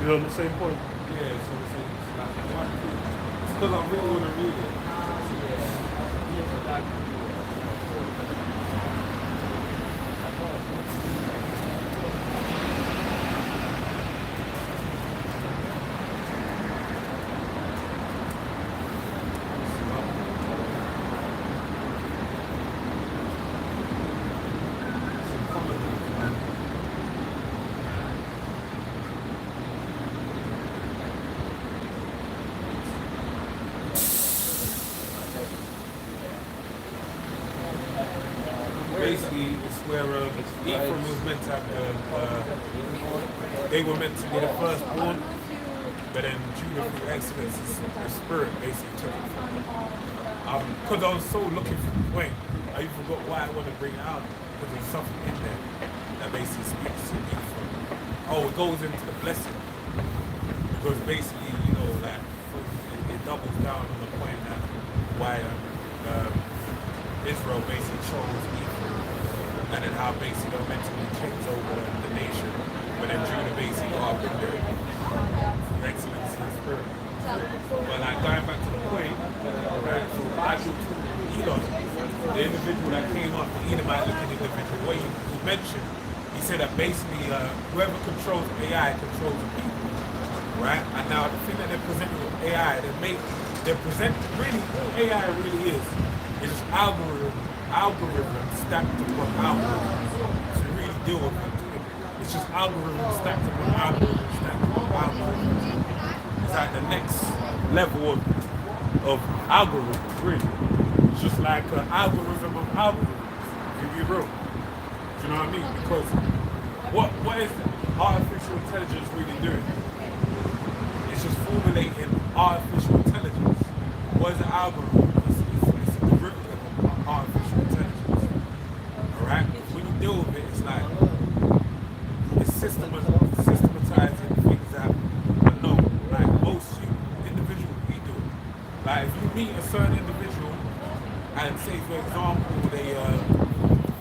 You're on the same point. Yeah, so it's like one thing. It's because I really want to read it. Basically, it's where Ephraim was meant to have they were meant to be the firstborn, but then Judah through excellence, the spirit basically took it from them. Because I was so looking for the point, I even forgot why I want to bring it out, because there's something in there that basically speaks to Ephraim. Oh, it goes into the blessing, because basically, you know, like, it doubles down on the point that why Israel basically chose Ephraim, and then how basically they're meant to be kings over the nation, but then Judah basically got up in there through excellence in spirit. But like going back to the point, right, so actual Edom, the individual that came up, the Edomite looking individual, what he mentioned, he said that basically whoever controls AI controls the people, right? And now the thing that they're presenting with AI, they're presenting really who AI really is. It's just algorithm stacked upon algorithm to really deal with it. It's just algorithm stacked upon algorithm stacked upon algorithm. It's like the next level of algorithms, really. It's just like an algorithm of algorithms, to be real. Do you know what I mean? Because what is artificial intelligence really doing? It's just formulating artificial intelligence. What is an algorithm? It's a derivative of artificial intelligence. Alright? When you deal with it, it's like it's systematizing things that are known. Like most individuals we do. Like if you meet a certain individual and say for example they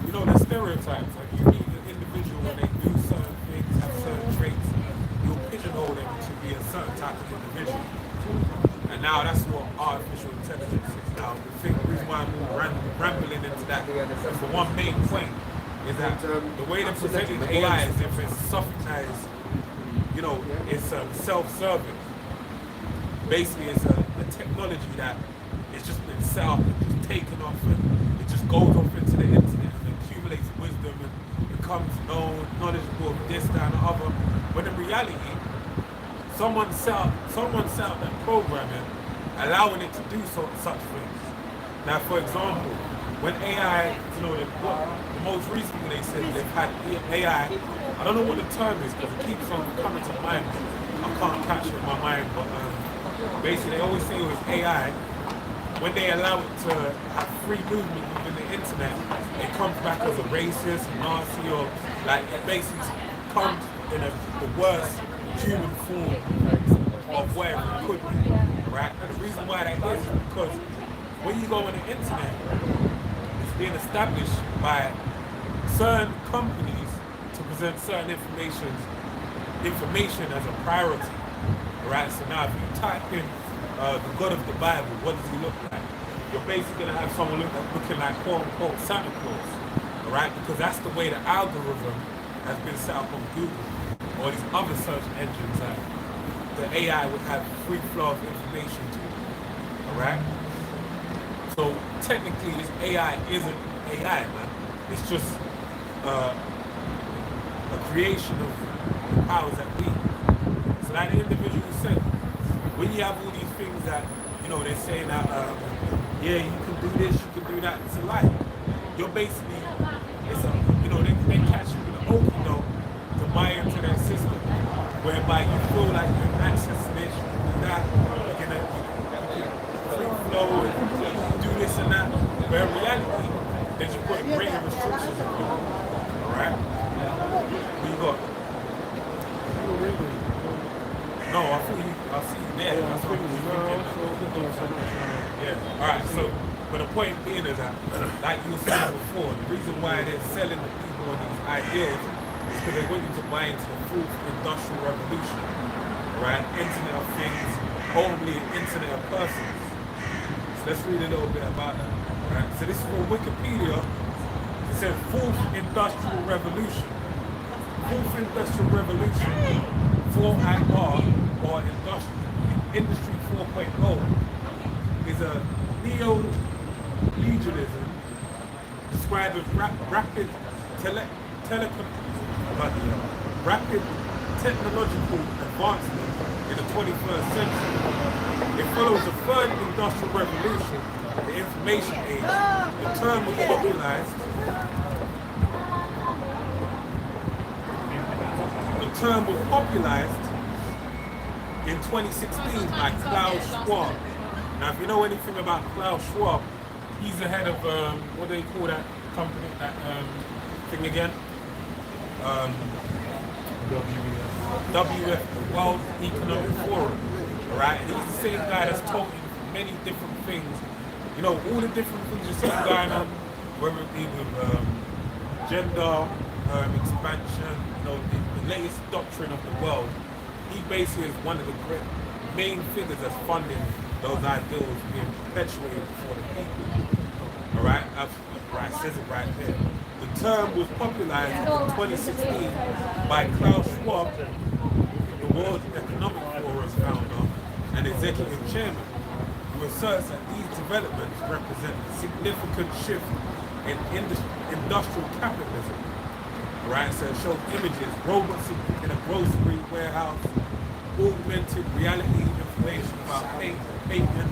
you know the stereotypes, like you meet an individual when they do certain things, have certain traits, you'll pigeonhole them to be a certain type of individual. And now that's what artificial intelligence is now. The reason why I'm rambling into that is the one main point is that the way they're presenting AI is if it's something that is, you know, it's self-serving. Basically, it's a technology that it's just been set up and just taken off and it just goes off into the internet and accumulates wisdom and becomes knowledgeable of this, that, and the other. But in reality, someone set up that programming, allowing it to do such things. Now, for example, when AI, you know, the most recently they said they've had AI, I don't know what the term is because it keeps on coming to mind. I can't catch it in my mind, but basically they always say with AI, when they allow it to have free movement within the internet, it comes back as a racist, Nazi, or like it basically comes in the worst human form of where it could be, right? And the reason why that is because when you go on the internet, it's being established by certain companies to present certain information as a priority, right? So now if you type in the God of the Bible, what does he look like? You're basically gonna have someone looking like quote unquote Santa Claus, all right? Because that's the way the algorithm has been set up on Google or these other search engines that the AI would have free flow of information to, all right? So technically this AI isn't AI, man. It's just a creation of the powers that be. So like the individual said, when you have all these things that, you know, they're saying that, yeah, you can do this, you can do that, it's a lie. You're basically, it's a, you know, they catch you with an okie doke to buy into their system, whereby you feel like you're accessing it, you can do that, you can free flow and do this and that. But in reality, they just put greater restrictions on you. Alright? What you got? No, I'll see you there. That's what I'm thinking. Yeah. Alright, so, but the point being is that, like you were saying before, the reason why they're selling the people on these ideas is because they want you to buy into the fourth industrial revolution. Right? Internet of things, ultimately internet of persons. So let's read a little bit about that. Right? So this is from Wikipedia. It says fourth industrial revolution. Fourth industrial revolution, 4IR, or industry 4.0, is a neo-legalism described as rapid technological advancement in the 21st century. It follows the third industrial revolution, the information age. The term was popularized. The term was popularized in 2016 by Klaus Schwab. Now, if you know anything about Klaus Schwab, he's the head of what do they call that company? That thing again? WF, World Economic Forum. All right, and he's the same guy that's talking many different things. You know, all the different things you see going on, whether it be with gender expansion, you know, the latest doctrine of the world. He basically is one of the main figures that's funding those ideals being perpetuated for the people. All right, that's right. It says it right there. The term was popularized in 2016 by Klaus Schwab, the World Economic Forum founder and executive chairman, who asserts that these developments represent a significant shift in industrial capitalism. Right, so it shows images, robots in a grocery warehouse, augmented reality information about payment,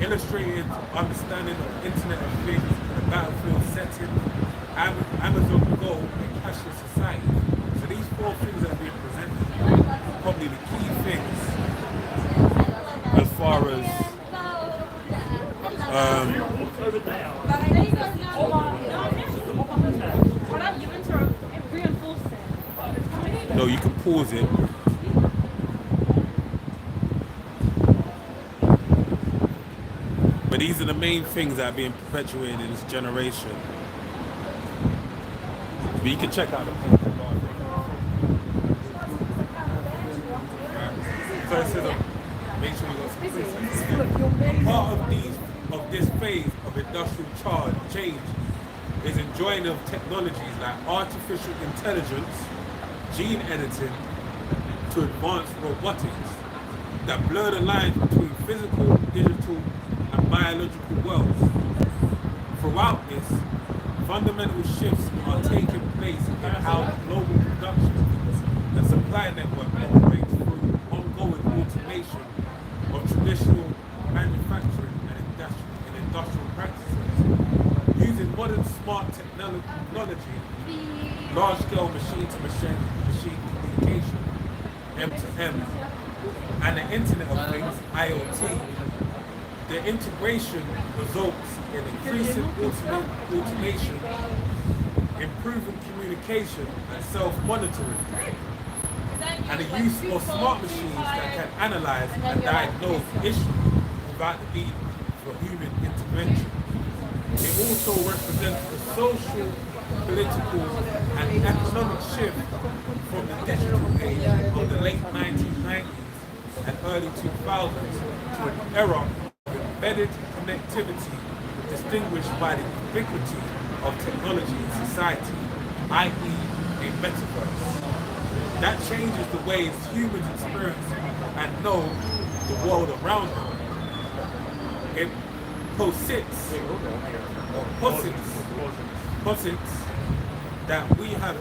illustrated understanding of Internet of Things in a battlefield setting, Amazon Go, and cashless society. So these four things that are being presented are probably the key things as far as no, you can pause it. But these are the main things that are being perpetuated in this generation. But you can check out the paper. So it says, make sure you got some. Part of this phase of industrial change is enjoying of technologies like artificial intelligence, gene editing, to advanced robotics that blur the lines between physical, digital, and biological worlds. Throughout this, fundamental shifts are taking place in how the global production and supply network operates through ongoing automation of traditional manufacturing and industrial practices. Using modern smart technology, large-scale machine-to-machine communication, M2M, and the Internet of Things, IoT, the integration results in increasing automation, improving communication and self-monitoring, and the use of smart machines that can analyze and diagnose issues without the need for human intervention. It also represents a social, political, and economic shift from the digital age of the late 1990s and early 2000s to an era of embedded connectivity distinguished by the ubiquity of technology in society, i.e. a metaverse. That changes the ways humans experience and know the world around them. It posits posits that we have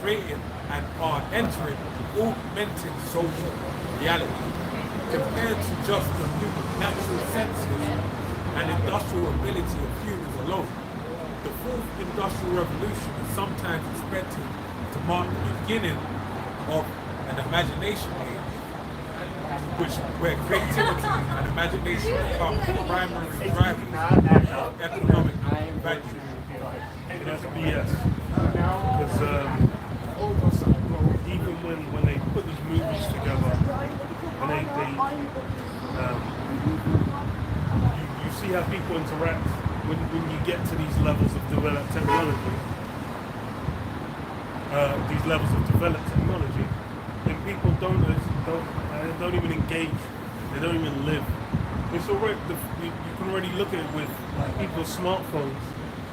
created and are entering augmented social reality compared to just the natural senses and industrial ability of humans alone. The fourth industrial revolution is sometimes expected to mark the beginning of an imagination age, where creativity and imagination become primary drivers of economic value. That's BS. Because even when they put these movies together, and you see how people interact when you get to these levels of developed technology. And people don't even engage. They don't even live. It's already you can already look at it with people's smartphones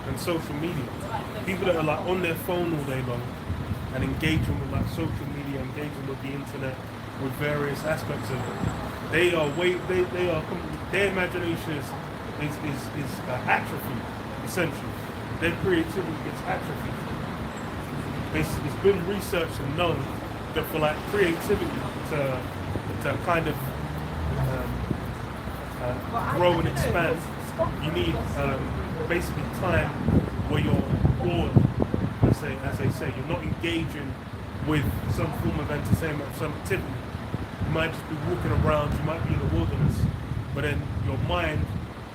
and social media. People that are like on their phone all day long and engaging with like social media, engaging with the internet, with various aspects of it. Their imagination is atrophied, essentially. Their creativity gets atrophied. It's been researched and known that for like creativity to kind of grow and expand, you need basically time where you're bored, as they say. You're not engaging with some form of entertainment, some activity. You might just be walking around, you might be in the wilderness, but then your mind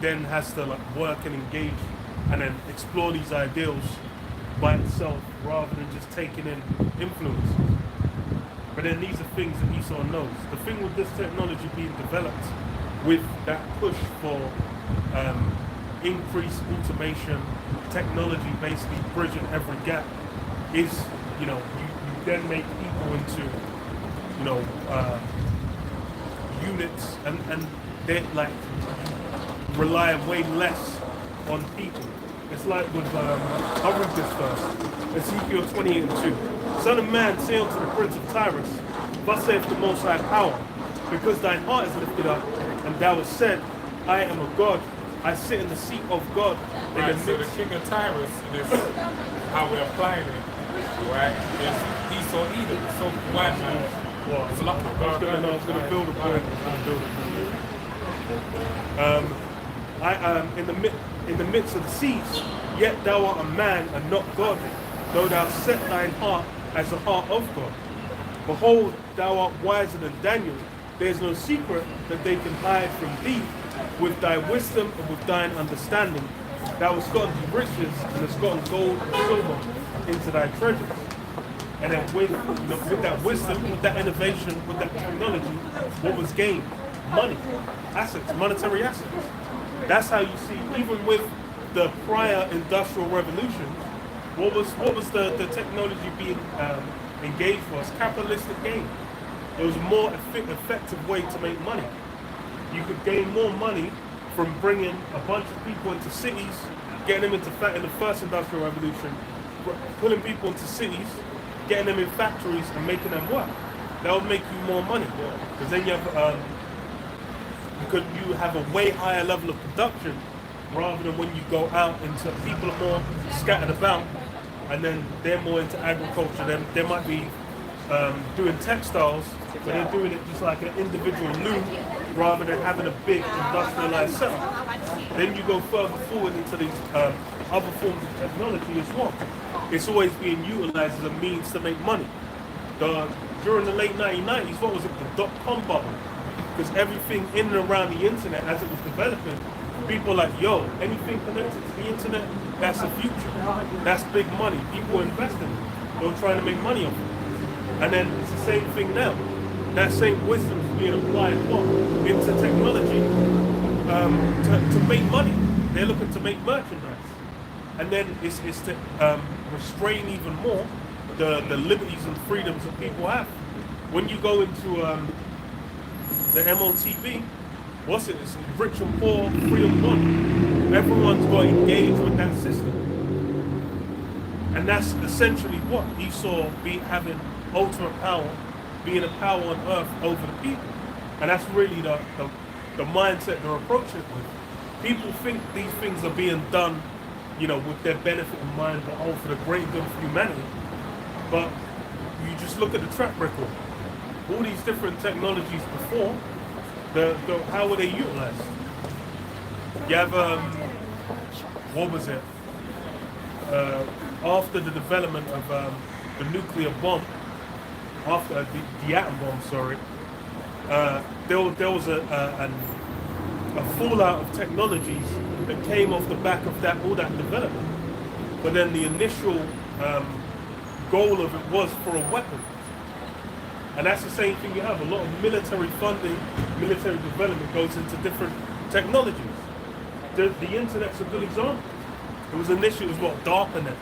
then has to like work and engage and then explore these ideals by itself rather than just taking in influences. But then these are things that Esau knows. The thing with this technology being developed with that push for increased automation, technology basically bridging every gap is, you then make people into, units and they like rely way less on people. It's like with, I'll read this first. Ezekiel 28:2. Son of man, say unto the prince of Tyrus, thus saith the Most High Power, because thine heart is lifted up, and thou hast said, I am a God, I sit in the seat of God. Right, so the king of Tyrus, this how we're applying it, right? Esau Edom, so white man. Well, it's a lot of I was going to build a point. In the midst of the seas, yet thou art a man and not God, though thou set thine heart as the heart of God. Behold, thou art wiser than Daniel. There is no secret that they can hide from thee. With thy wisdom and with thine understanding, thou hast gotten riches and hast gotten gold and silver into thy treasures. And then with that wisdom, with that innovation, with that technology, what was gained? Money, assets, monetary assets. That's how you see, even with the prior industrial revolution, what was the technology being engaged for? It's capitalistic gain. It was a more effective way to make money. You could gain more money from bringing a bunch of people into cities, getting them into in the first industrial revolution, pulling people into cities, getting them in factories and making them work. That would make you more money, because then you have a way higher level of production rather than when you go out into people are more scattered about, and then they're more into agriculture. Then they might be doing textiles, but they're doing it just like an individual loom rather than having a big industrialized setup. Then you go further forward into these other forms of technology as well. It's always being utilized as a means to make money. During the late 1990s, what was it, the dot-com bubble? Because everything in and around the internet, as it was developing, people were like, yo, anything connected to the internet, that's the future. That's big money. People invest in it. They're trying to make money off it. And then it's the same thing now. That same wisdom is being applied into technology to make money. They're looking to make merchandise. And then it's to restrain even more the liberties and freedoms that people have. When you go into the MOTB, what's it? It's rich and poor, free and one. Everyone's got to engage with that system. And that's essentially what Esau having ultimate power, being a power on earth over the people. And that's really the mindset they're approaching it with. People think these things are being done with their benefit in mind, but all for the greater good of humanity. But you just look at the track record. All these different technologies before, how were they utilized? You have, what was it? After the development of the nuclear bomb, after the atom bomb, sorry, there was a fallout of technologies that came off the back of all that development. But then the initial goal of it was for a weapon. And that's the same thing you have. A lot of military funding, military development goes into different technologies. The internet's a good example. It was initially, DARPANET.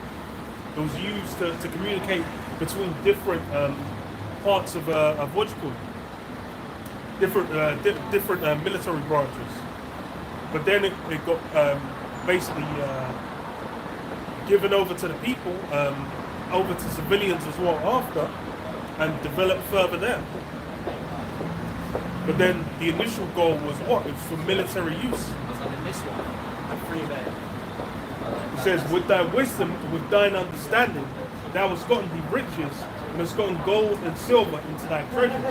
It was used to communicate between different parts of what you call it, different military branches. But then it got basically given over to the people, over to civilians as well after, and developed further there. But then the initial goal was what? It was for military use. It says, with thy wisdom, with thine understanding, thou hast gotten thee riches, and hast gotten gold and silver into thy treasures.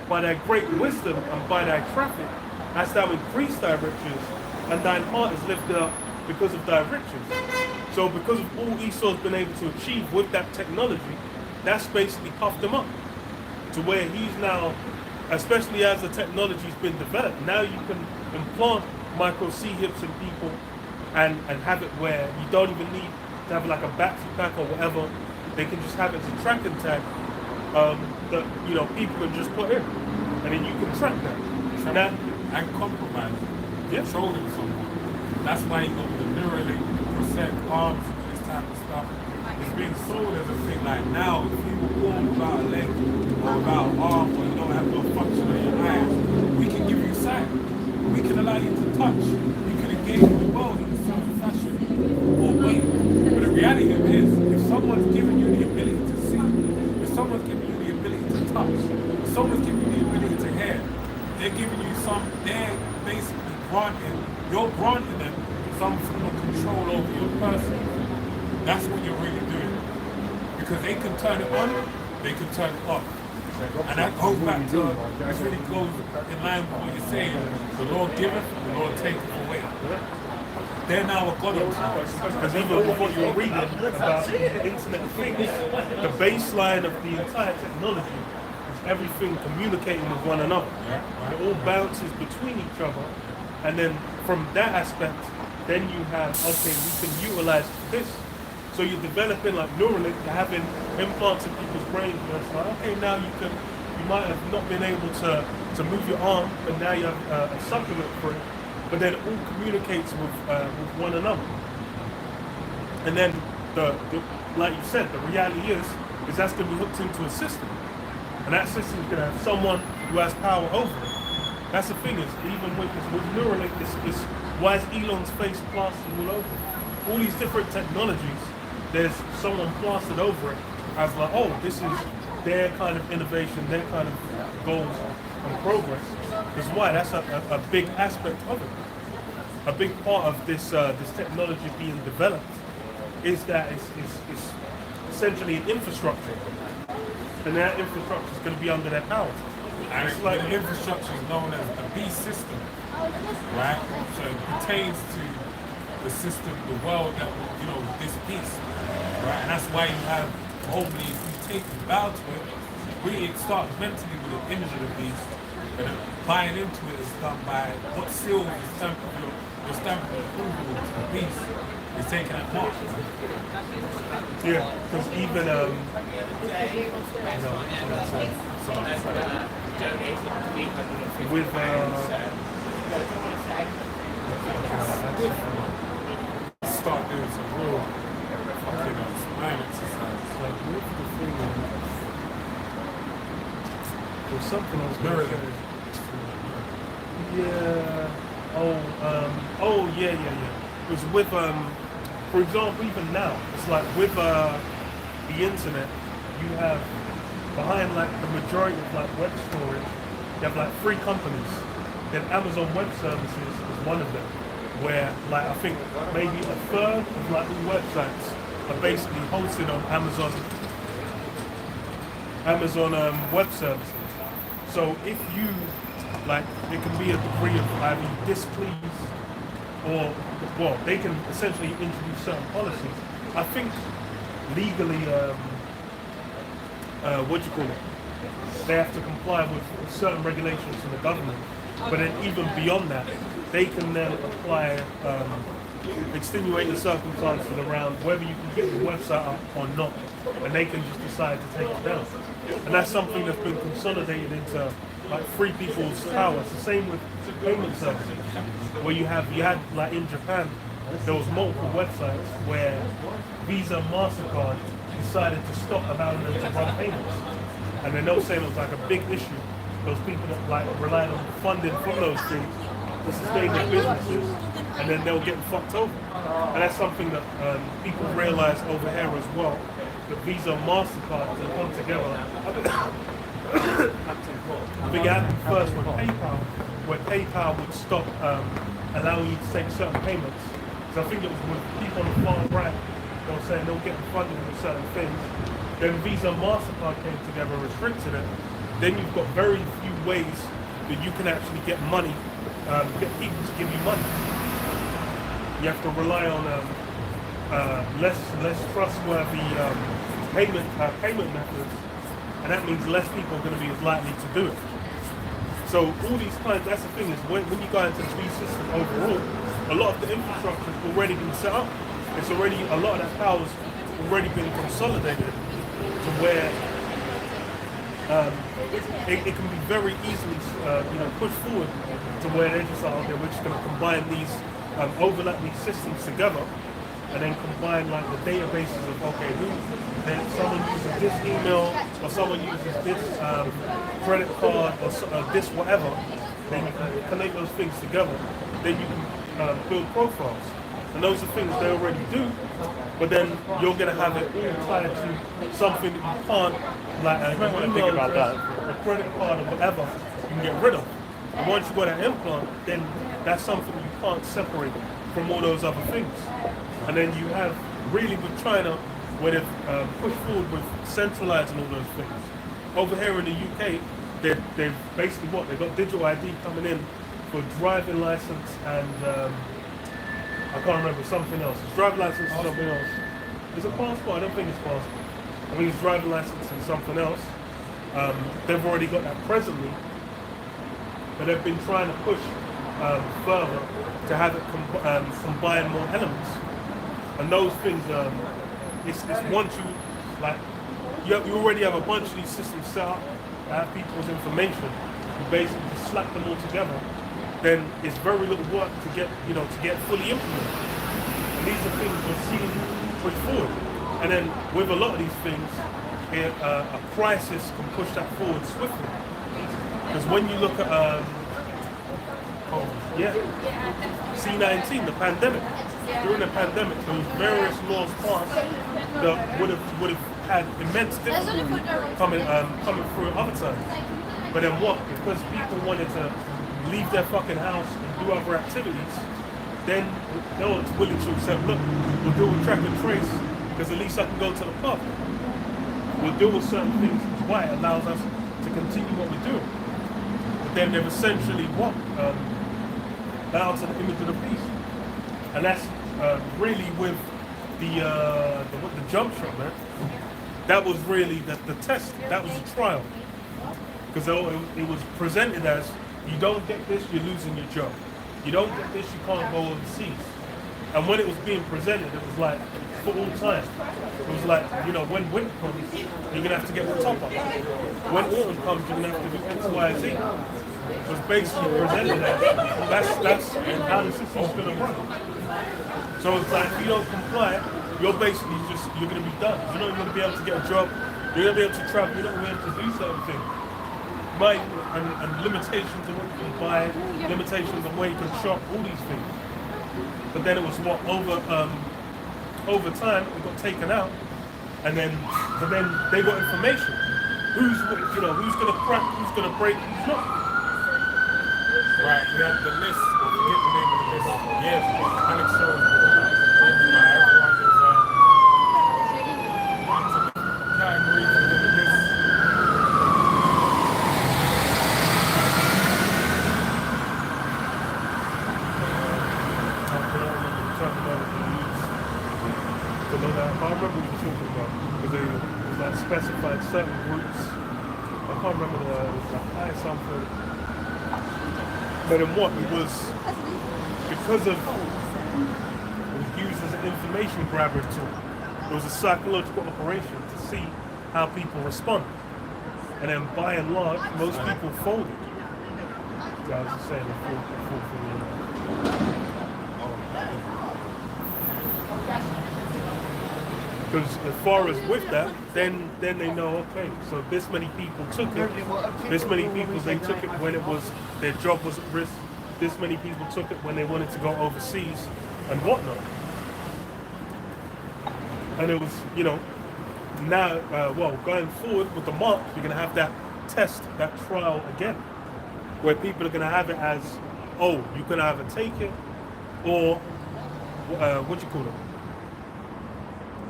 By thy great wisdom and by thy traffic hast thou increased thy riches, and thine heart is lifted up because of thy riches. So because of all Esau's been able to achieve with that technology, that's basically puffed him up to where he's now, especially as the technology's been developed, now you can implant micro C-hips in people and have it where you don't even need to have like a battery pack or whatever. They can just have it as a tracking tag that people can just put in, and then you can track that. And compromise. Yeah. Controlling someone. That's why you got the Neuralink, Prosec, arms, and this type of stuff. It's being sold as a thing like now, if you were born without a leg or without an arm or you don't have no function in your eyes, we can give you sight. We can allow you to touch. You can engage with the world in a certain fashion or way. But the reality of it is, if someone's giving you the ability to see, if someone's giving you the ability to touch, if someone's giving you the ability to hear, they're giving you they're basically you're granting them some form of control over your person. That's what you're really doing. Because they can turn it on, they can turn it off. And that goes back to, this really goes in line with what you're saying. The Lord giveth, the Lord taketh away. They're now a God of us. Because even with what you're reading about the Internet of Things, the baseline of the entire technology is everything communicating with one another. It all bounces between each other. And then from that aspect, then you have, okay, we can utilize this. So you're developing like Neuralink, you're having implants in people's brains, and it's like, okay, now you might have not been able to move your arm, but now you have a supplement for it. But then it all communicates with one another. And then, like you said, the reality is that's going to be hooked into a system. And that system is going to have someone who has power over it. That's the thing is, even with Neuralink, it's why is Elon's face plastered all over? All these different technologies, there's someone plastered over it as like, oh, this is their kind of innovation, their kind of goals and progress. Because why? That's a big aspect of it. A big part of this technology being developed is that it's essentially an infrastructure. And that infrastructure is going to be under their power. And it's like the infrastructure is known as the B system, right? So it pertains to the system, the world that, this beast, right? And that's why you have, hopefully, if you take the bow to it, really it starts mentally with an image of the beast, and then buying into it is done by what seals the stamp of your stamp of approval to the beast is taking that mark. Yeah, because even with start doing some real spine exercises. like with the thing, there's something I was going to say. Yeah. Yeah. It was with for example, even now, it's like with the internet, you have behind like the majority of like web storage, you have like 3 companies. Then Amazon Web Services is one of them. where like I think maybe a third of like the websites are basically hosted on Amazon Web Services. So if you like, it can be a degree of either displeased or, well, they can essentially introduce certain policies. I think legally, what do you call it? They have to comply with certain regulations from the government. But then even beyond that, they can then apply extenuating circumstances around whether you can get your website up or not, and they can just decide to take it down. And that's something that's been consolidated into like free people's power. It's the same with payment services, where you had like in Japan, there was multiple websites where Visa, MasterCard decided to stop allowing them to run payments. And then they were saying it was like a big issue. Those people that like relied on funding from those things to sustain their businesses, and then they'll get fucked over. And that's something that people realize over here as well. That Visa and MasterCard can come together. I think it happened first with PayPal, where PayPal would stop allowing you to take certain payments. So I think it was with people on the far right, they were saying they'll get funding for certain things. Then Visa and MasterCard came together and restricted it. Then you've got very few ways that you can actually get money, get people to give you money. You have to rely on less trustworthy payment methods, and that means less people are going to be as likely to do it. So all these kinds, that's the thing is when you go into the fee system overall, a lot of the infrastructure has already been set up. It's already, a lot of that power's already been consolidated to where it can be very easily pushed forward to where they just like, okay, we're just going to combine these, overlap these systems together, and then combine like the databases of, okay, then someone uses this email, or someone uses this credit card, or this whatever, then you can connect those things together, then you can build profiles. And those are things they already do, but then you're going to have it all tied to something that you can't, like an email address, a credit card, or whatever, you can get rid of. And once you've got an implant, then that's something you can't separate from all those other things. And then you have, really with China, where they've pushed forward with centralizing all those things. Over here in the UK, they've basically they've got digital ID coming in for driving license and I can't remember, something else. It's driving license and something else. Is it passport? I don't think it's passport. I think it's driving license and something else. They've already got that presently, but they've been trying to push further to have it combine more elements. And those things, it's once you, like, you already have a bunch of these systems set up that have people's information. You basically slap them all together. Then it's very little work to get fully implemented. And these are things we're seeing push forward. And then with a lot of these things, a crisis can push that forward swiftly. Because when you look at C-19, the pandemic. During the pandemic, there was various laws passed that would have had immense difficulty coming through at other times. But then what? Because people wanted to leave their fucking house and do other activities, then they were willing to accept, look, we'll deal with track and trace, because at least I can go to the pub. We'll deal with certain things, why it allows us to continue what we're doing. But then they've essentially bowed to the image of the beast. And that's really with the jump shot, man. That was really the test, that was the trial. Because it was presented as, you don't get this, you're losing your job. You don't get this, you can't go overseas. And when it was being presented, it was like, for all time. It was like, when winter comes, you're going to have to get the top up. When autumn comes, you're going to have to do X, Y, Z. It was basically presented as, that's how the system's going to run. So it's like, if you don't comply, you're basically you're going to be done. You're not going to be able to get a job, you're going to be able to travel, you're not going to be able to do certain things. And limitations on what you can buy, limitations on where you can shop, all these things. But then it was over time it got taken out, but then they got information. Who's going to crack, who's going to break, who's not. Right, we had the list, I forget the name of the yes, unexplored. Everyone is categories within this. I can't remember what you're talking about because they like specified certain groups. I can't remember it was like high something. But in what it was because of it was used as an information grabber tool. It was a psychological operation to see how people respond. And then by and large, most people folded. Yeah, I was just saying the full thing. Because as far as with that, then they know, okay, so this many people took it, this many people they took it when it was their job was at risk, this many people took it when they wanted to go overseas and whatnot. And it was, you know, now, going forward with the mark, you're going to have that test, that trial again, where people are going to have it as, oh, you can either take it or, what do you call it?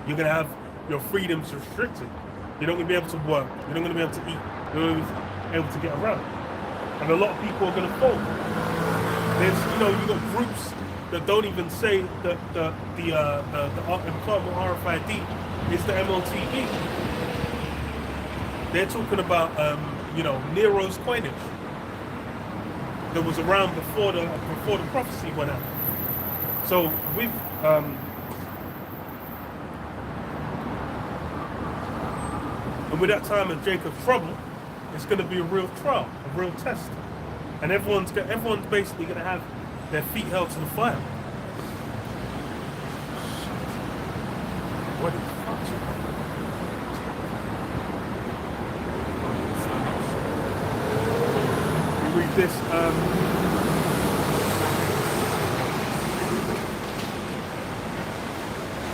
You're going to have your freedoms restricted. You're not going to be able to work. You're not going to be able to eat. You're not going to be able to get around. And a lot of people are going to fold. There's, you know, you've got groups that don't even say that the implantable RFID is the MLTE. They're talking about, you know, Nero's coinage that was around before the prophecy went out. So with and with that time of Jacob's trouble, it's going to be a real trial, a real test, and everyone's basically going to have their feet held to the fire. What the fuck? You read this.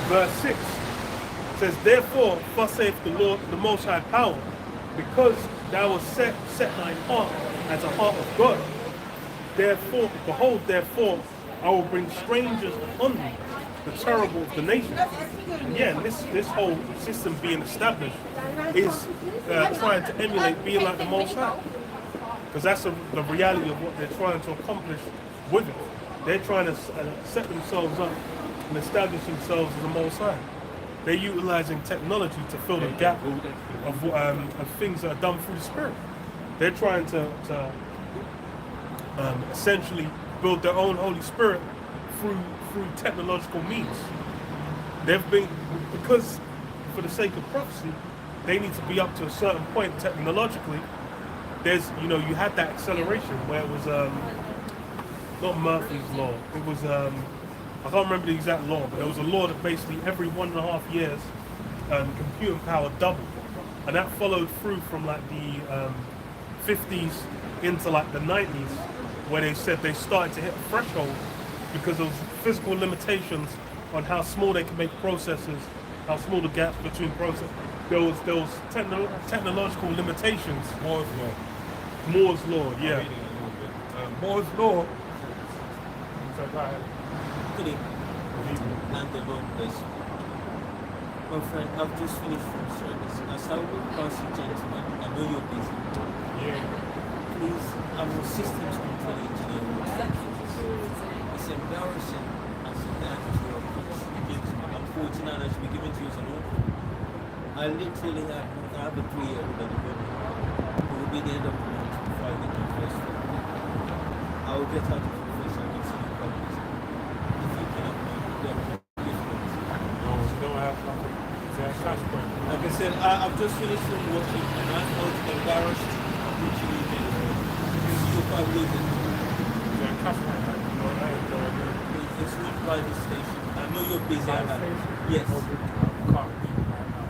Verse 6 says, "Therefore, thus saith the Lord, the Most High Power, because thou hast set thine heart as a heart of God. Therefore, behold, therefore, I will bring strangers upon thee, the terrible of the nations." And yeah, this whole system being established is trying to emulate being like the Most High, because that's the reality of what they're trying to accomplish with it. They're trying to set themselves up and establish themselves as the Most High. They're utilizing technology to fill the gap of things that are done through the Spirit. They're trying to essentially build their own Holy Spirit through technological means. They've been, because for the sake of prophecy, they need to be up to a certain point technologically. There's, you know, you had that acceleration where it was not Murphy's law. It was I can't remember the exact law, but there was a law that basically every 1.5 years, computing power doubled, and that followed through from like the 50s into like the 90s, where they said they started to hit a threshold because of physical limitations on how small they could make processors, how small the gaps between processors. There was technological limitations. Moore's law. Moore's law, yeah. Moore's law. Good evening, and the Lord bless you. My friend, I've just finished from service. As I walk past you, gentlemen, I know you're busy. Yeah. Please, I'm a systems control engineer. It's embarrassing as a dad to your course. I'm 49, I should be given to you as an uncle. I literally have a 3-year-old at the moment. It will be the end of the month before I get my first phone. I will get out of the face and get some copies. Like I said, I've just finished from watching and I'm not embarrassed literally because you're quite losing. It's not by the station. I know you're busy. Yes.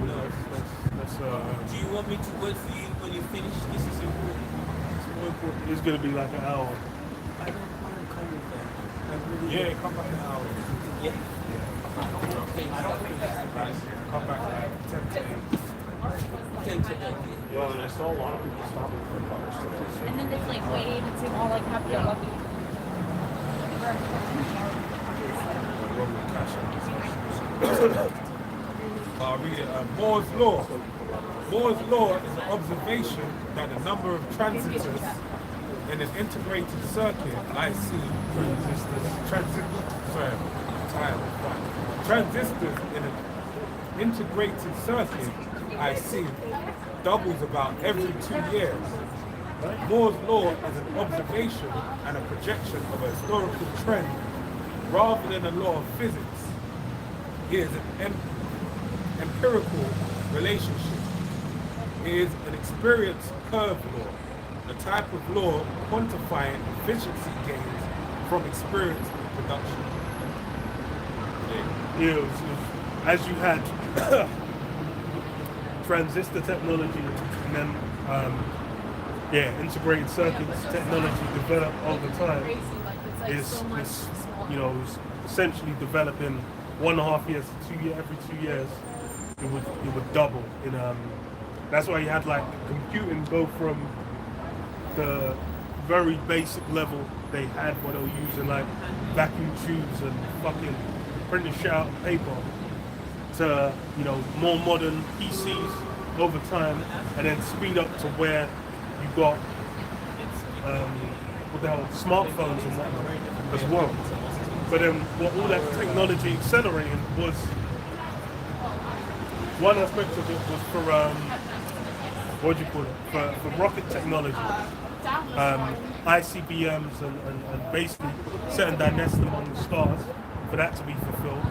No. Do you want me to wait for you when you finish? This is important. It's more important. It's gonna be like an hour. I don't mind coming back. I really Yeah, come back an hour. Yeah. Okay, come back like 10 to 8. 10 to 8. Well, and I saw a lot of people stopping for cars. And then there's like waiting and seem all like happy and lucky. I'll read it. Moore's Law. Moore's Law is an observation that the number of transistors in an integrated circuit, IC, transistors in an integrated circuit, IC, doubles about every 2 years. Moore's Law is an observation and a projection of a historical trend rather than a law of physics. It is an empirical relationship. It is an experience curve law, a type of law quantifying efficiency gains from experience in production. Yeah, it was, as you had transistor technology and then integrated circuits technology developed over time is essentially developing 1.5 years to 2 years. Every 2 years it would double in that's why you had like computing go from the very basic level they had where they were using like vacuum tubes and fucking printing shit out of paper to more modern PCs over time, and then speed up to where you got what the hell, smartphones and whatnot as well. But then what all that technology accelerating was, one aspect of it was for what do you call it, for rocket technology, ICBMs and basically setting their nest among the stars, for that to be fulfilled,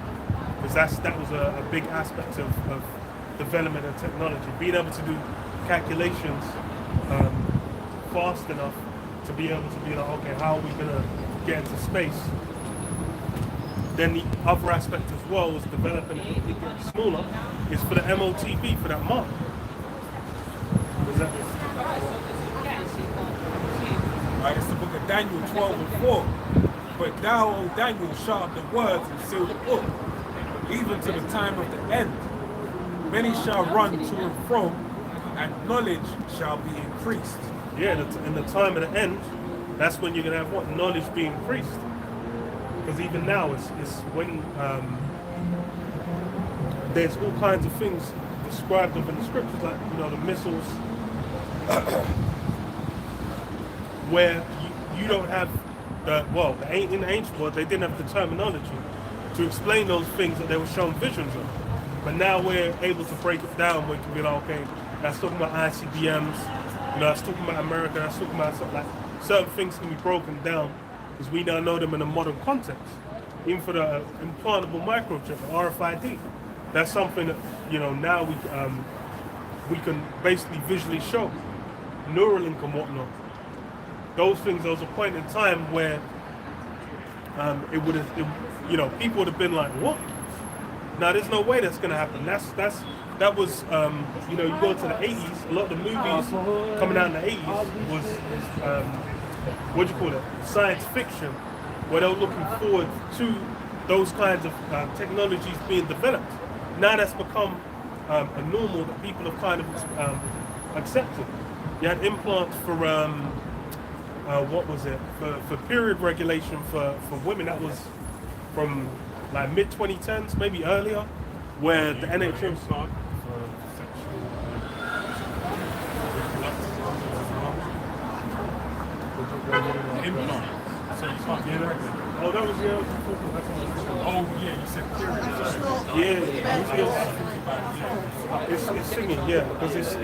because that was a big aspect of development and technology, being able to do calculations fast enough to be able to be like, okay, how are we going to get into space? Then the other aspect as well is developing it getting smaller, is for the MOTB, for that mark. Right, it's the book of Daniel 12:4. But thou, O Daniel, shut up the words and seal the book, even to the time of the end. Many shall run to and fro, and knowledge shall be increased. Yeah, in the time of the end, that's when you're going to have what? Knowledge being increased. Because even now, it's when there's all kinds of things described of in the scriptures, like the missiles, where you don't have in the ancient world they didn't have the terminology to explain those things that they were shown visions of. But now we're able to break it down. We can be like, okay, that's talking about ICBMs, that's talking about America, that's talking about something like certain things can be broken down because we now know them in a modern context. Even for the implantable microchip, RFID, that's something that now we can basically visually show. Neuralink and whatnot. Those things, there was a point in time where people would have been like, what? Now there's no way that's gonna happen. That was you go to the 80s, a lot of the movies coming out in the 80s was what do you call it? Science fiction, where they were looking forward to those kinds of technologies being developed. Now that's become a normal that people have kind of accepted. You had implants for what was it? For period regulation for women. That was from like mid 2010s, maybe earlier, where the NHS Implant. So you can't get it. Oh, that was Oh yeah, you said period. It's singing, yeah, because it's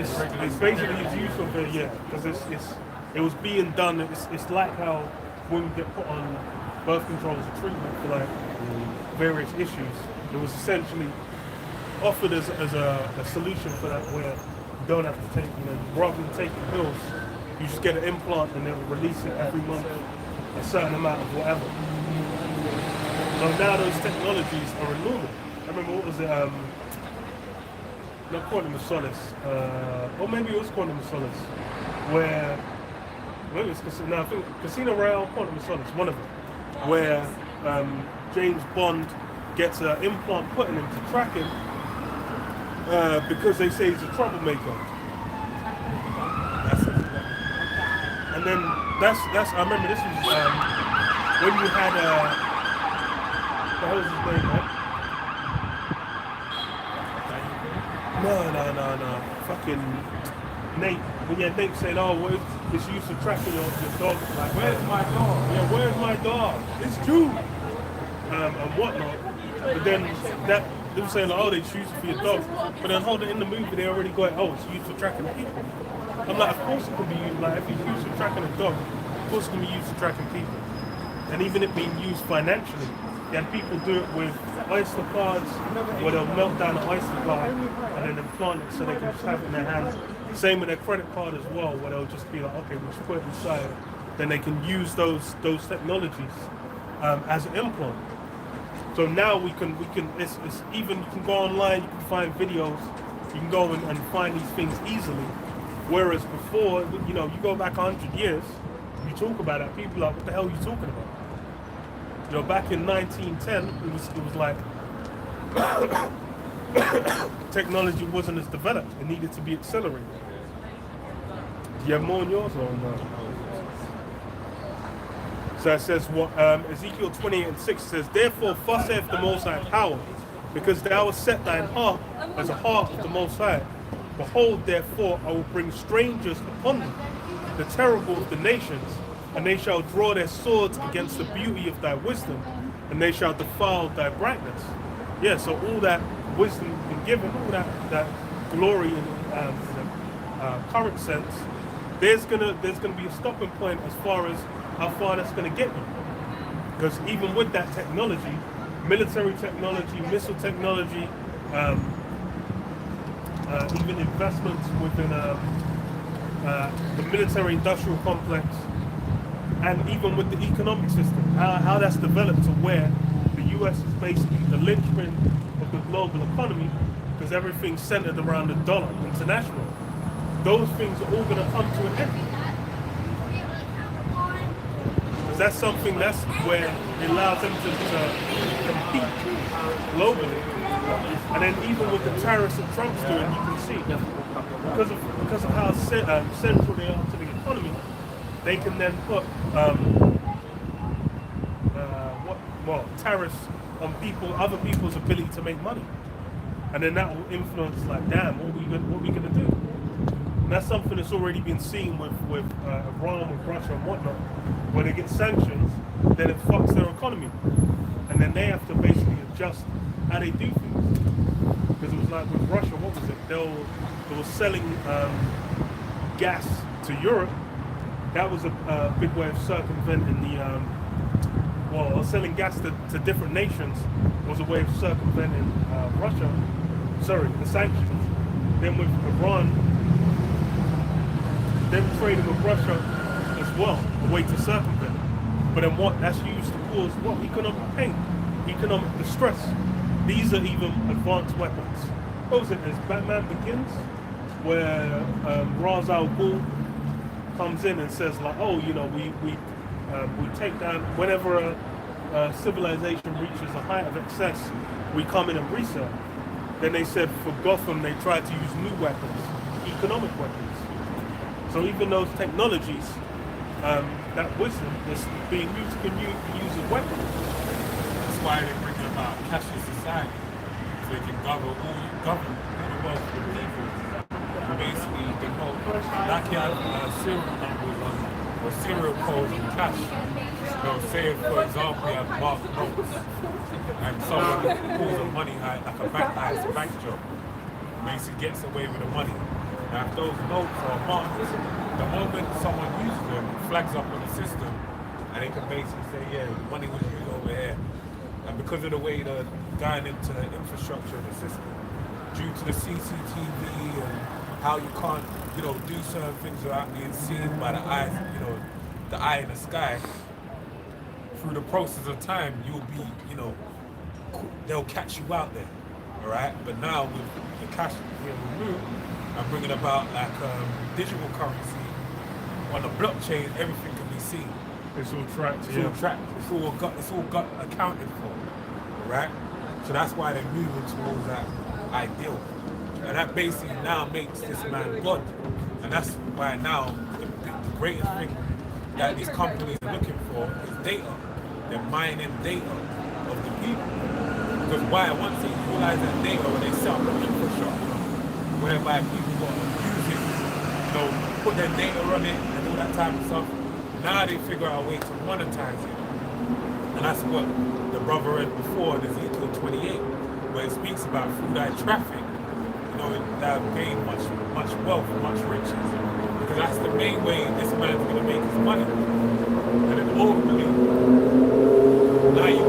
basically its use of it, yeah, because it was being done. It's like how women get put on birth control as a treatment for like various issues. It was essentially offered as a solution for that, where you don't have to take, rather than taking pills, you just get an implant and they'll release it every month, a certain amount of whatever. So now those technologies are enormous. I remember, what was it? Not Quantum of Solace, or maybe it was Quantum of Solace, where maybe it's I think Casino Royale, Quantum of Solace, one of them, where James Bond gets an implant put in him to track him because they say he's a troublemaker. And then that's I remember this was when you had what was his name, man? No. Fucking Nate. When you had Nate saying, "Oh, well, it's used for tracking your dog." Like, Where's my dog? yeah, where's my dog? It's true. And whatnot. But then that they were saying, like, oh, they use it for your dog. But then hold it in the movie, they already got, oh, it's used for tracking people. I'm like, of course it can be used. Like, if it's used for tracking a dog, of course it can be used for tracking people. And even it being used financially, you had people do it with Oyster cards, where they'll melt down an Oyster card and then implant it so they can just have it in their hands. Same with their credit card as well, where they'll just be like, okay, we'll just put it inside. Then they can use those technologies as an implant. So now we can it's even, you can go online, you can find videos, you can go and find these things easily. Whereas before, you know, you go back 100 years, you talk about that, people are like, what the hell are you talking about? You know, back in 1910, it was like technology wasn't as developed. It needed to be accelerated. Do you have more on yours or no? So it says, what Ezekiel 28:6 says, therefore thus saith the Most High power, because thou hast set thine heart as a heart of the Most High. Behold, therefore, I will bring strangers upon thee, the terrible of the nations, and they shall draw their swords against the beauty of thy wisdom, and they shall defile thy brightness. Yeah, so all that wisdom you've been given, all that glory in the current sense, there's gonna be a stopping point as far as how far that's gonna get you. Because even with that technology, military technology, missile technology, even investments within the military industrial complex, and even with the economic system, how that's developed to where the US is basically the linchpin of the global economy, because everything's centered around the dollar international. Those things are all going to come to an end. Because that's where it allows them to compete globally. And then even with the tariffs that Trump's doing, you can see, because of how central they are to the economy, they can then put tariffs on other people's ability to make money, and then that will influence, like, damn, what we gonna do? And that's something that's already been seen with Iran, with Russia, and whatnot. When they get sanctions, then it fucks their economy, and then they have to basically adjust how they do things. Because it was like with Russia, what was it? They were selling gas to Europe. That was a big way of circumventing selling gas to different nations was a way of circumventing the sanctions. Then with Iran, them trading with Russia as well, a way to circumvent it. But then that's used to cause economic pain, economic distress. These are even advanced weapons. What was it? As Batman Begins, where Ra's al Ghul comes in and says, like, oh, you know, we take down whenever a civilization reaches a height of excess, we come in and reset. Then they said for Gotham they tried to use new weapons, economic weapons. So even those technologies, that wisdom that's being used can use as weapons. That's why they're bringing about cashless society, so they can govern all the wealth of the people. Basically, they call that serial numbers or serial codes in cash. So say, for example, you have marked notes, and someone pulls a money heist, like a bank job, basically gets away with the money. Now, if those notes are marked, the moment someone uses them, it flags up on the system, and they can basically say, yeah, the money was used over here. And because of the way they're going into the infrastructure of the system, due to the CCTV and how you can't, you know, do certain things without being seen by the eye, you know, the eye in the sky, through the process of time, you'll be, you know, they'll catch you out there, all right? But now with the cash being removed and bringing about like digital currency on the blockchain, everything can be seen. It's all tracked. It's all tracked. It's all got accounted for, all right? So that's why they're moving towards that ideal. And that basically now makes this man God. And that's why now the greatest thing that these companies are looking for is data. they're mining data of the people. Because why? Once they utilize that data, when they set up the infrastructure, whereby people got to use it, put their data on it and all that type of stuff, now they figure out a way to monetize it. And that's what the brother read before in Ezekiel 28, where it speaks about through that traffic, that gain much wealth, much riches. Because that's the main way this man's going to make his money. And then ultimately, now you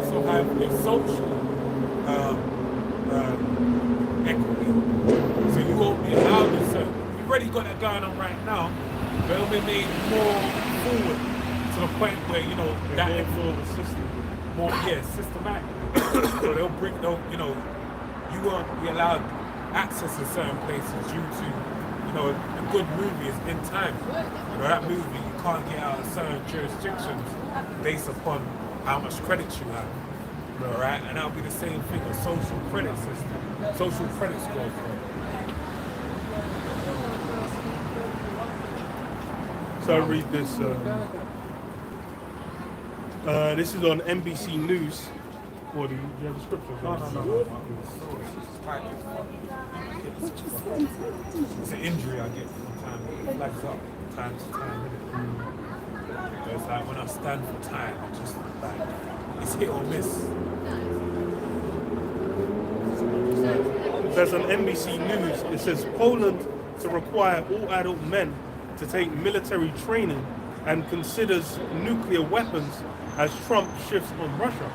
also have your social equity. So you won't be allowed to serve. You've already got that going on right now, but it'll be made more forward to the point where, that influence system more, systematic. So you won't be allowed access to certain places due to, a good movie is in time. That movie, you can't get out of certain jurisdictions based upon how much credit you have. Right? And that'll be the same thing, a social credit system, social credit score. So I read this. This is on NBC News. What do you have a scripture? No. It's an injury I get from time. It flags up time to time. So it's like when I stand for time, it's just like it's hit or miss. There's on NBC News. It says Poland to require all adult men to take military training and considers nuclear weapons as Trump shifts on Russia.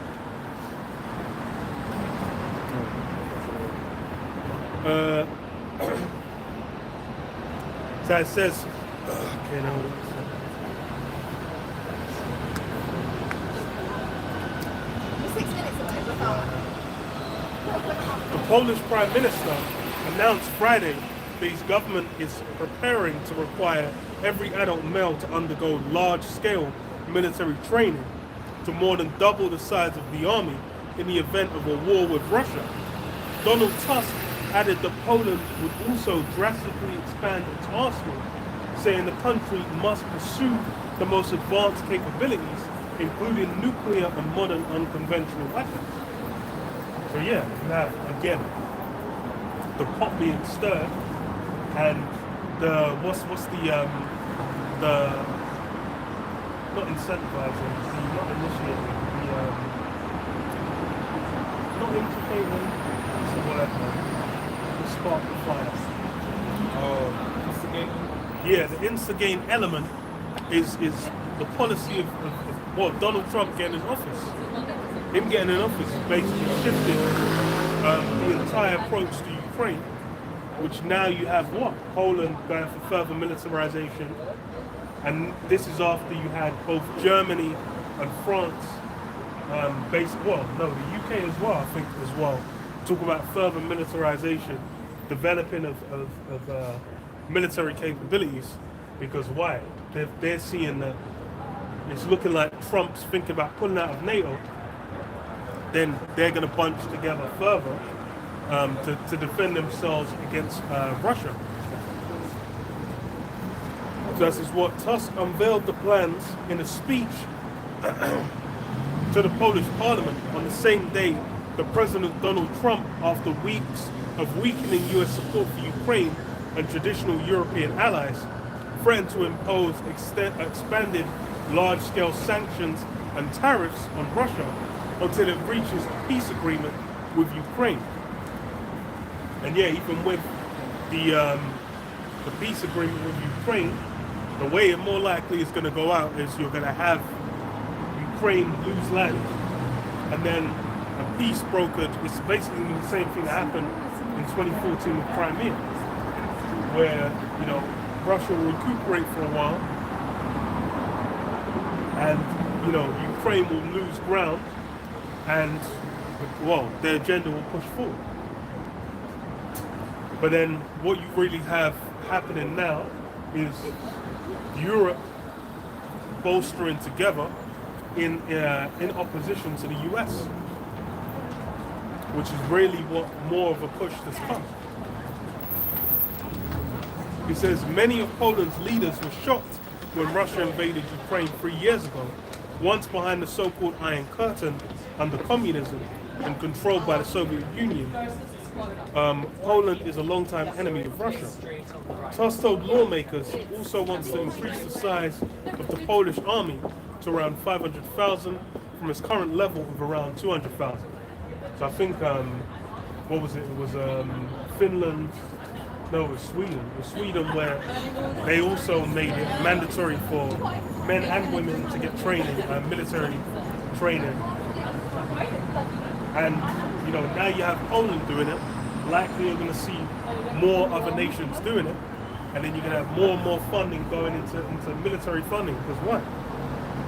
So it says, okay, now. You're 6 minutes away. The Polish Prime Minister announced Friday that his government is preparing to require every adult male to undergo large-scale military training to more than double the size of the army in the event of a war with Russia. Donald Tusk added that Poland would also drastically expand its arsenal, saying the country must pursue the most advanced capabilities, including nuclear and modern unconventional weapons. So yeah, now again, the pot being stirred, and the what's the not incentivizing, not initiating, not implicating. What's the word? To spark the fire. Instigating? Yeah, the instigating element is the policy of Donald Trump getting in office. Him getting in office is basically shifting the entire approach to Ukraine, which now you have Poland going for further militarization, and this is after you had both Germany and France the UK as well, I think as well, talk about further militarization, developing of military capabilities, because why? They're seeing that it's looking like Trump's thinking about pulling out of NATO, then they're going to bunch together further to defend themselves against Russia. This is what Tusk unveiled the plans in a speech to the Polish Parliament on the same day that President Donald Trump, after weeks of weakening US support for Ukraine and traditional European allies, threatened to impose expanded large-scale sanctions and tariffs on Russia until it reaches a peace agreement with Ukraine. And yeah, even with the peace agreement with Ukraine, the way it more likely is going to go out is you're going to have Ukraine lose land, and then a peace brokered. It's basically the same thing that happened in 2014 with Crimea, where Russia will recuperate for a while, and Ukraine will lose ground, and their agenda will push forward. But then what you really have happening now is Europe bolstering together in opposition to the US, which is really what more of a push that's come. He says many of Poland's leaders were shocked when Russia invaded Ukraine 3 years ago, once behind the so-called Iron Curtain under communism and controlled by the Soviet Union, Poland is a long-time enemy of Russia. Tusk told lawmakers also wants to increase the size of the Polish army to around 500,000 from its current level of around 200,000. So I think, what was it? It was Finland. No, it was Sweden. It was Sweden where they also made it mandatory for men and women to get training, military training. And, you know, now you have Poland doing it. Likely you're going to see more other nations doing it. And then you're going to have more and more funding going into military funding. Because what?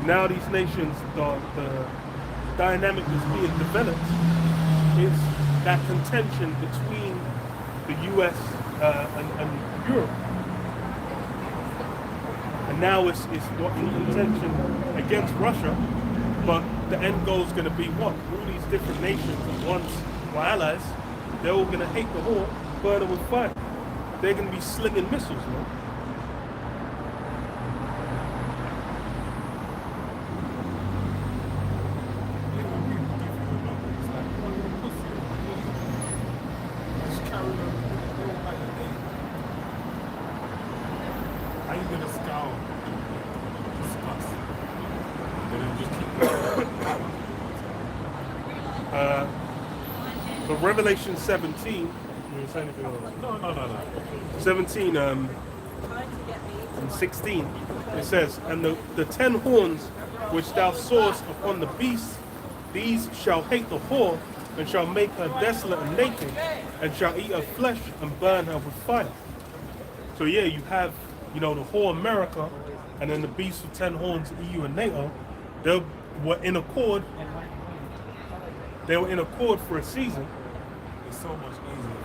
Now these nations, the dynamic that's being developed is that contention between the US and Europe. And now it's what in contention against Russia, but the end goal is going to be what? All these different nations that once were allies, they're all going to hate the war, burn it with fire. They're going to be slinging missiles, man. How you gonna scout? Discuss. And then just keep But Revelation 17, you say anything else? No. 17 and 16, it says, and the 10 horns which thou sawest upon the beast, these shall hate the whore, and shall make her desolate and naked, and shall eat her flesh and burn her with fire. So yeah, you have, you know, the whore America, and then the beast with 10 horns, EU and NATO. They were in accord. They were in accord for a season. It's so much easier.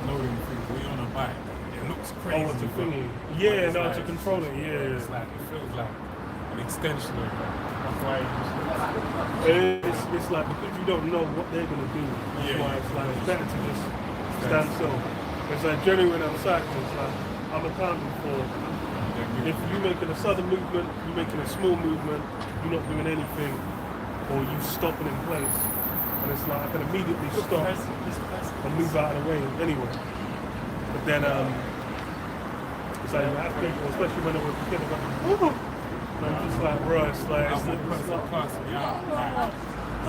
Loading things, we on a bike. It looks crazy. Oh, it's a but- thingy. but Yeah, it's no, like- to control it. Yeah, It's like, it feels like an extension of that. It's like because you don't know what they're gonna do. That's Yeah. why it's like it's better to just stand still. It's like generally when I'm cycling, it's like I'm accounting for if you're making a sudden movement, you're making a small movement, you're not doing anything, or you stopping in place, and it's like I can immediately stop and move out of the way anyway. But then it's like you have people, especially when they were getting up. And I'm just like, bro, it's like it's not.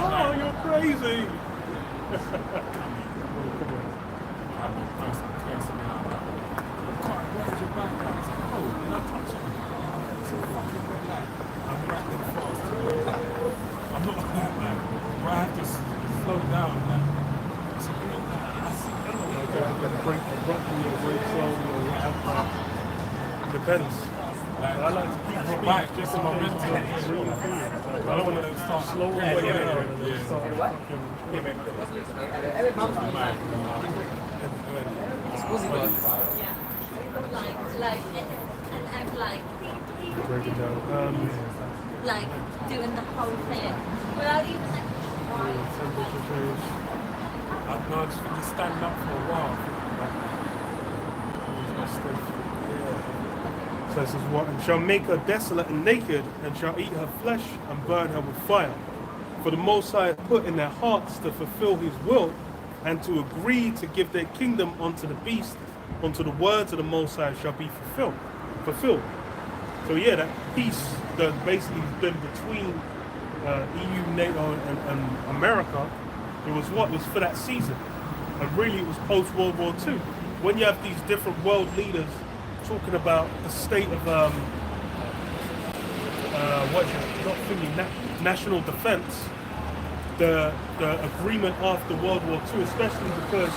Oh, you're crazy! I'm not I have to slow down. I'm gonna break abruptly or break slowly or whatever. Depends. I like to keep the bike speed just just in momentum. case it's really feel. I don't want to start slow way down and then start fucking. Like, and I'm like Break it down. doing the whole thing without even like trying. Temperature change. I just think you stand up for a while. So this is what, and shall make her desolate and naked, and shall eat her flesh and burn her with fire. For the Most High hath put in their hearts to fulfill his will, and to agree to give their kingdom unto the beast, unto the words of the Most High shall be fulfilled. So yeah, that peace that basically has been between EU, NATO, and America, it was what was for that season, and really it was post World War II. When you have these different world leaders talking about the state of national defense, the agreement after World War II, especially because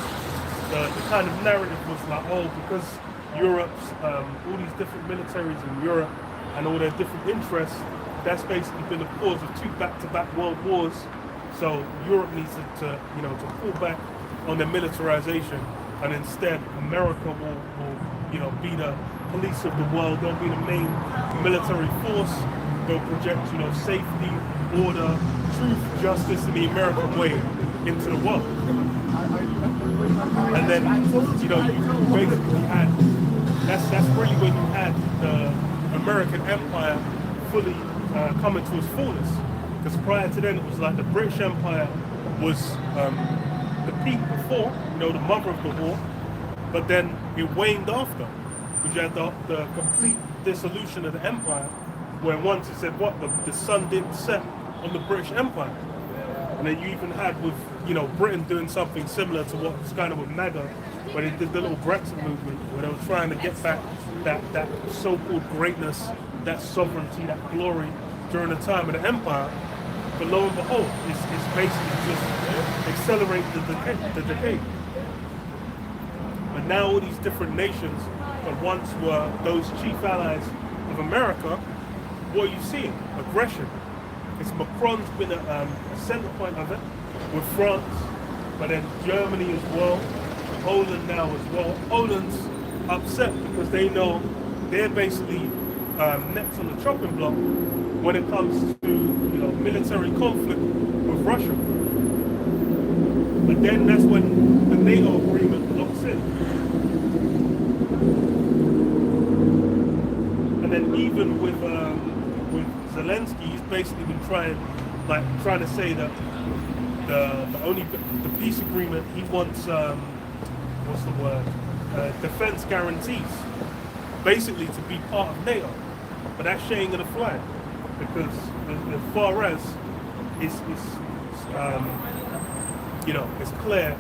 the kind of narrative was like, oh, because Europe's all these different militaries in Europe and all their different interests, that's basically been the cause of 2 back-to-back world wars. So Europe needs to pull back on their militarization, and instead America will be the police of the world. They'll be the main military force. They'll project, safety, order, truth, justice in the American way into the world. And then, you basically had that's really when you had the American Empire fully coming to its fullness. Because prior to then, it was like the British Empire was the peak before, the mother of the war, but then it waned after, because you had the complete dissolution of the empire, where once it said the sun didn't set on the British Empire. And then you even had with, Britain doing something similar to what was kind of with MAGA, where they did the little Brexit movement, where they were trying to get back that so-called greatness, that sovereignty, that glory during the time of the empire. But lo and behold, it's basically just accelerate the decay. But now all these different nations that once were those chief allies of America, what are you seeing? Aggression. It's Macron's been a center point of it, with France, but then Germany as well, Poland now as well. Poland's upset because they know they're basically next on the chopping block when it comes to military conflict with Russia. But then that's when the NATO agreement locks in. And then even with Zelensky, he's basically been trying to say that the peace agreement, he wants defense guarantees, basically to be part of NATO. But that shit ain't gonna fly, because as far as it's clear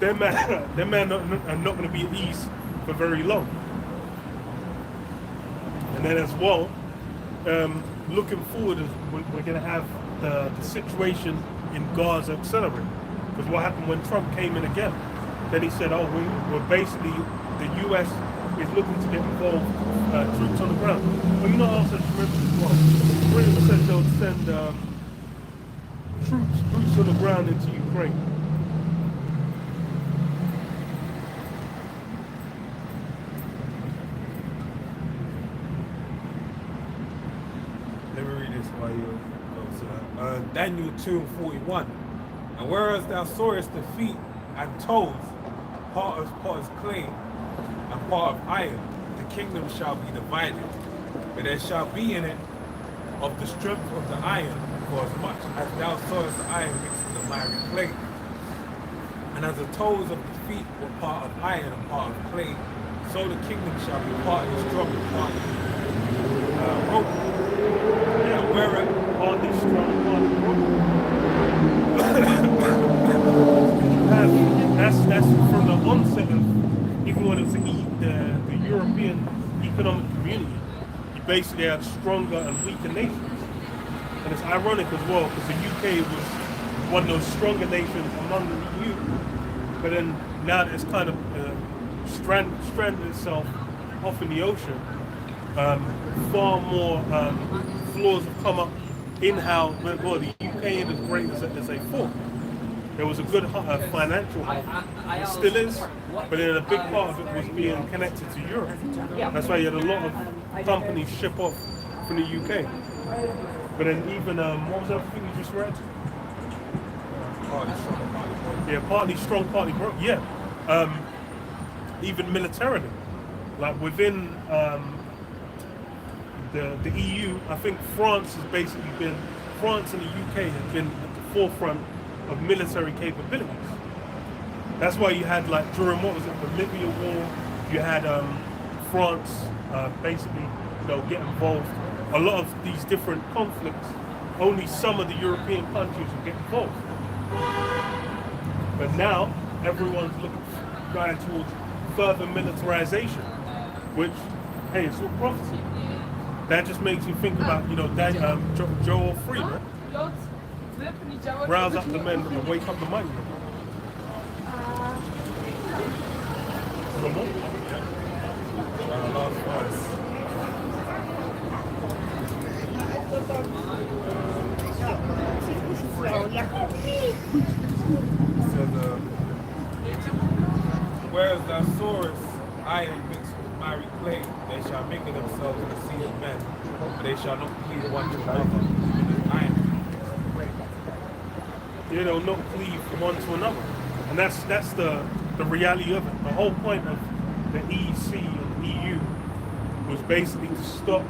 their man are not going to be at ease for very long. And then as well, looking forward, is we're going to have the situation in Gaza accelerate. Because what happened when Trump came in again? Then he said, we're basically, the US is looking to get involved, troops on the ground. Well, also remember as well, Britain said they'll send troops on the ground into Ukraine. Let me read this while you go to that. Daniel 2:41. And whereas thou sawest the feet and toes, part of potter's clay and part of iron, the kingdom shall be divided. But there shall be in it of the strength of the iron, for as much as thou sawest the iron mixed with the miry clay. And as the toes of the feet were part of iron and part of clay, so the kingdom shall be partly strong and partly broken. Yeah, whereas Partly strong, partly broken. That's from the onset of, even when it's the European economic community, you basically had stronger and weaker nations. And it's ironic as well, because the UK was one of those stronger nations among the EU, but then now that it's kind of stranded itself off in the ocean, far more flaws have come up in how the UK ain't as great as they thought. There was a good financial hub, it still is, but then a big part of it was being connected to Europe. That's why you had a lot of companies ship off from the UK. But then even, what was the other thing you just read? Partly strong, partly broke. Yeah. Even militarily. Like within the EU, I think France and the UK have been at the forefront of military capabilities. That's why you had, like, during the Libya war, you had France basically get involved. A lot of these different conflicts, only some of the European countries will get involved. But now everyone's going towards further militarization, which, hey, it's all prophecy. That just makes you think about, Joel Freeman. Rouse up the men and wake up the money. Whereas thou sawest iron mixed with miry clay, they shall mingle themselves in the sea of men, but they shall not cleave one to another, even as iron. Not cleave from one to another. And that's the the reality of it. The whole point of the EEC and EU was basically to stop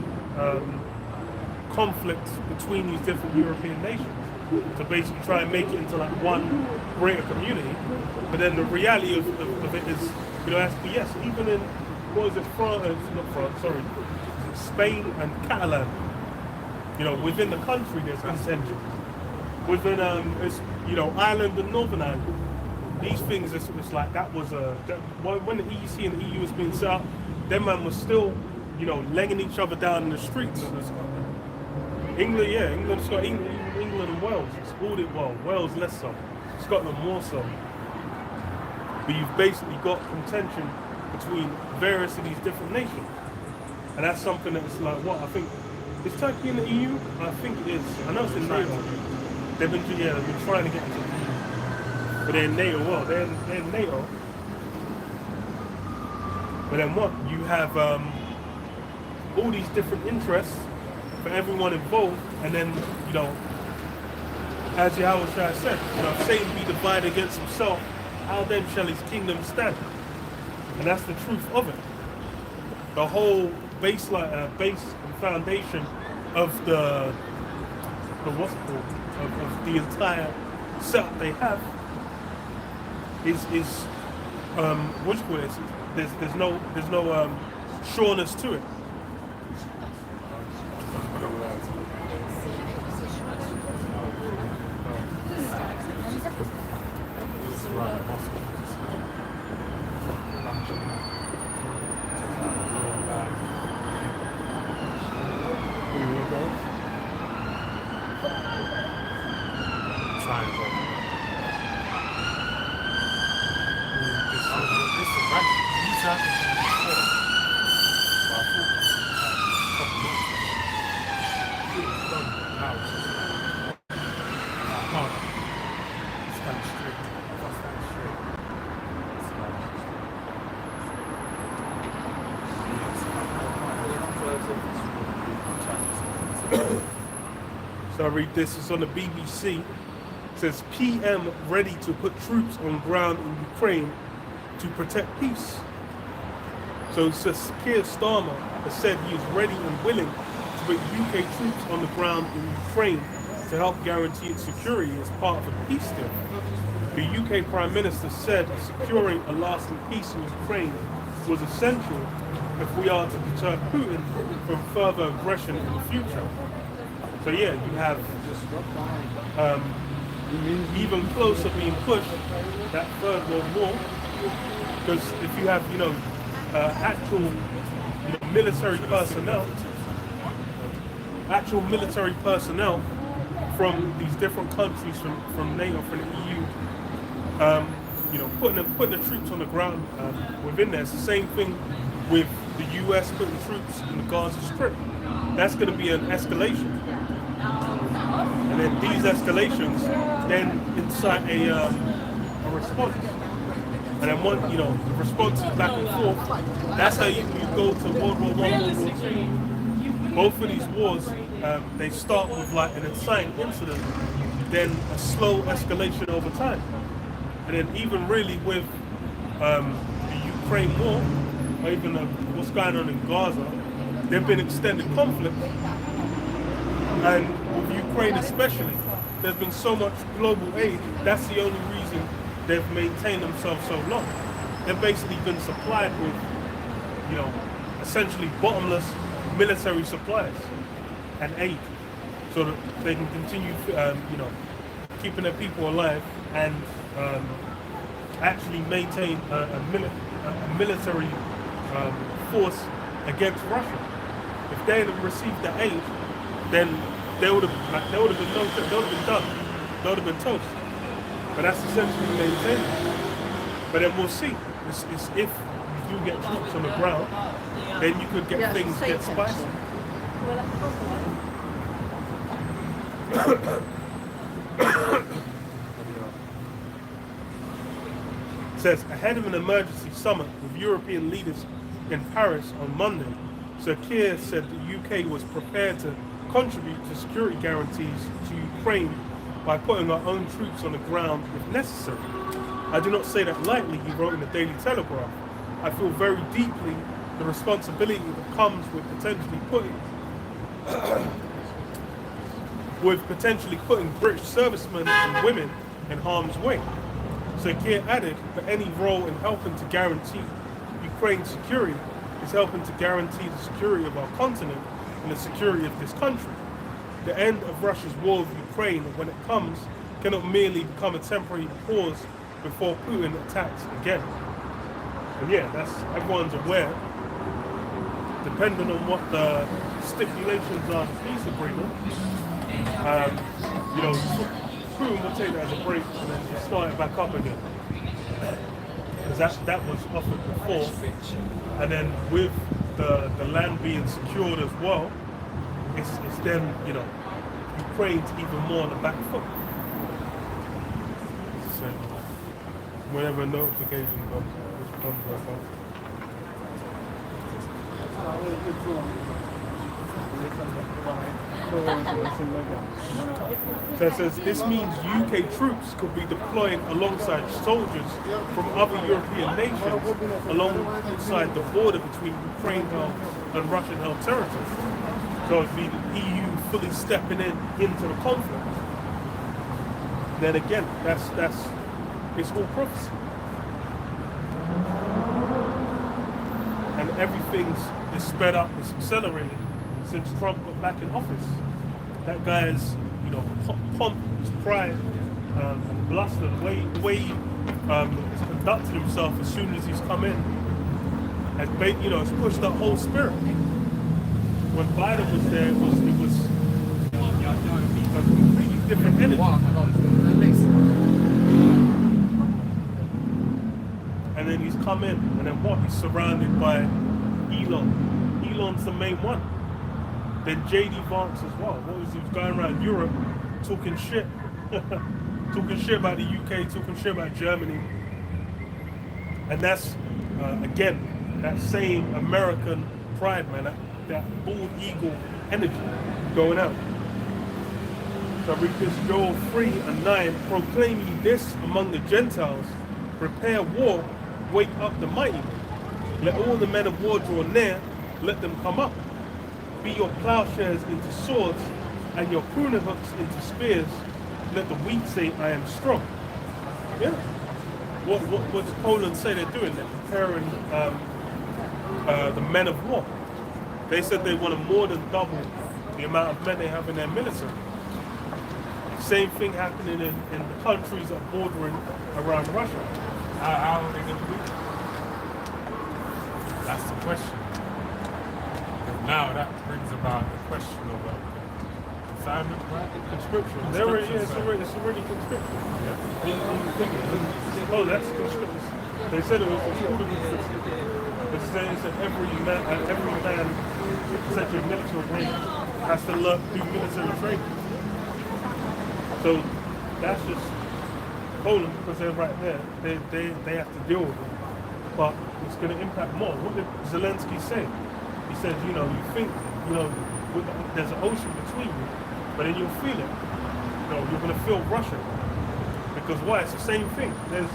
conflicts between these different European nations, to basically try and make it into like one greater community. But then the reality of it is, you know, yes, even in, what is it, Spain and Catalan, you know, within the country there's contention. Within, you know, Ireland and Northern Ireland, these things, it's like that was when the EEC and the EU was being set up, them man was still, you know, legging each other down in the streets. England, yeah, England's got England and Wales. It's all it, well, Wales less so, Scotland more so. But you've basically got contention between various of these different nations. And that's something that's like, what, I think, is Turkey in the EU? I think it is. I know it's in NATO. They've been trying to get into the EU. But they're in NATO, well, they're in NATO. But then what? You have all these different interests for everyone involved, and then, you know, as Yahweh said, you know, if Satan be divided against himself, how then shall his kingdom stand? And that's the truth of it. The whole base and foundation of the what's it called, of the entire setup they have is what do you call it? There's no sureness to it. So I read this, it's on the BBC. It says PM ready to put troops on ground in Ukraine to protect peace. So it says Keir Starmer has said he is ready and willing to put UK troops on the ground in Ukraine to help guarantee its security as part of a peace deal. The UK Prime Minister said securing a lasting peace in Ukraine was essential if we are to deter Putin from further aggression in the future. So yeah, you have even closer being pushed that Third World War, because if you have, you know, actual, you know, military personnel from these different countries, from NATO, from the EU, you know, putting the troops on the ground within there. It's the same thing with the US putting troops in the Gaza Strip. That's going to be an escalation. And then these escalations then incite a response. And then one, you know, the response is back and forth. That's how you go to World War I, World War II. Both of these wars, they start with like an inciting incident, then a slow escalation over time. And then even really with the Ukraine war, or even what's going on in Gaza, there have been extended conflicts. And with Ukraine especially, there's been so much global aid, that's the only reason they've maintained themselves so long. They've basically been supplied with, you know, essentially bottomless military supplies and aid, so that they can continue, you know, keeping their people alive and actually maintain a military force against Russia. If they had received the aid, then they would have been done. They would have been toast. But that's essentially maintained. But then we'll see. It's if you do get troops on the ground, then you could get things get spicy. It says, ahead of an emergency summit with European leaders in Paris on Monday, Sir Keir said the UK was prepared to contribute to security guarantees to Ukraine by putting our own troops on the ground if necessary. I do not say that lightly, he wrote in the Daily Telegraph. I feel very deeply the responsibility that comes with potentially putting British servicemen and women in harm's way. So Keir added that any role in helping to guarantee Ukraine's security is helping to guarantee the security of our continent and the security of this country. The end of Russia's war with Ukraine, when it comes, cannot merely become a temporary pause before Putin attacks again. And yeah, everyone's aware, depending on what the stipulations are of the peace agreement, Putin will take that as a break and then start it back up again. Because that was offered before. And then with the land being secured as well, it's then, Ukraine's even more on the back foot. So, whenever a notification comes back up. So it says this means UK troops could be deploying alongside soldiers from other European nations alongside the border between Ukraine-held and Russian-held territory. So it'd be the EU fully stepping into the conflict. Then again, it's all prophecy. And everything's sped up, it's accelerated since Trump got back in office. That guy's, pomp, his pride, and bluster, the way he has conducted himself as soon as he's come in, has pushed that whole spirit. When Biden was there, it was a completely different energy. And then he's come in, and then what? He's surrounded by Elon. Elon's the main one. Then JD Vance as well. He was going around Europe talking shit. Talking shit about the UK, talking shit about Germany. And that's, again, that same American pride, man. That bald eagle energy going out. So I read this, Joel 3:9, proclaim ye this among the Gentiles, prepare war, wake up the mighty. Let all the men of war draw near, let them come up. Be your plowshares into swords, and your pruning hooks into spears. Let the weak say, I am strong. Yeah. What does Poland say they're doing? They're preparing the men of war. They said they want to more than double the amount of men they have in their military. Same thing happening in the countries that are bordering around Russia. How are they going to do that? That's the question. Now that brings about the question of consignment, right? Conscription. It's already conscription. Yeah. Oh, that's conscription. They said it was called a conscription. They said every man essentially military rank has to do military training. So that's just Poland, because they're right there. They have to deal with it. But it's going to impact more. What did Zelensky say? He said, you think, there's an ocean between you, but then you'll feel it. You're going to feel Russia. Because why? It's the same thing. There's,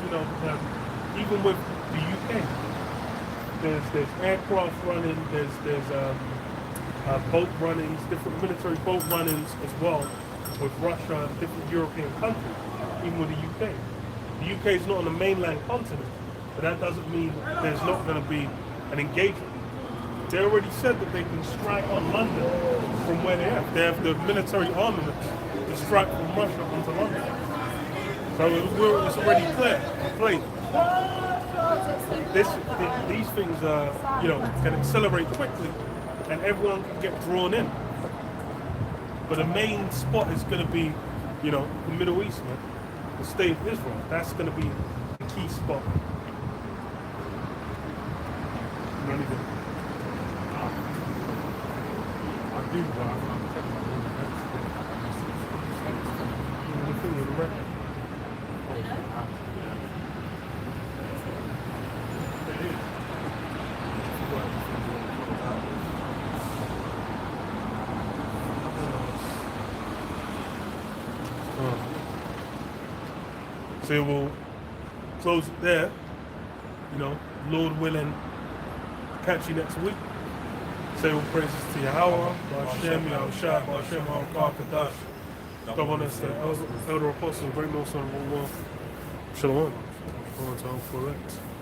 even with the UK, there's aircraft running, there's boat runnings, different military boat runnings as well with Russia and different European countries, even with the UK. The UK is not on the mainland continent, but that doesn't mean there's not going to be an engagement. They already said that they can strike on London from where they are. They have the military armament to strike from Russia onto London. So it's already clear, plain. These things can accelerate quickly, and everyone can get drawn in. But the main spot is going to be, the Middle East, man. The state of Israel. That's going to be the key spot. Not even. I do, but I'm close it there. You know, Lord willing, catch you next week. Say all praises to Yahweh, Ba'Shem, Yahushua, Ba'Shem, Al-Qadash. God want us, the elder apostle, great most son of all world. Shalom. On to all 4X.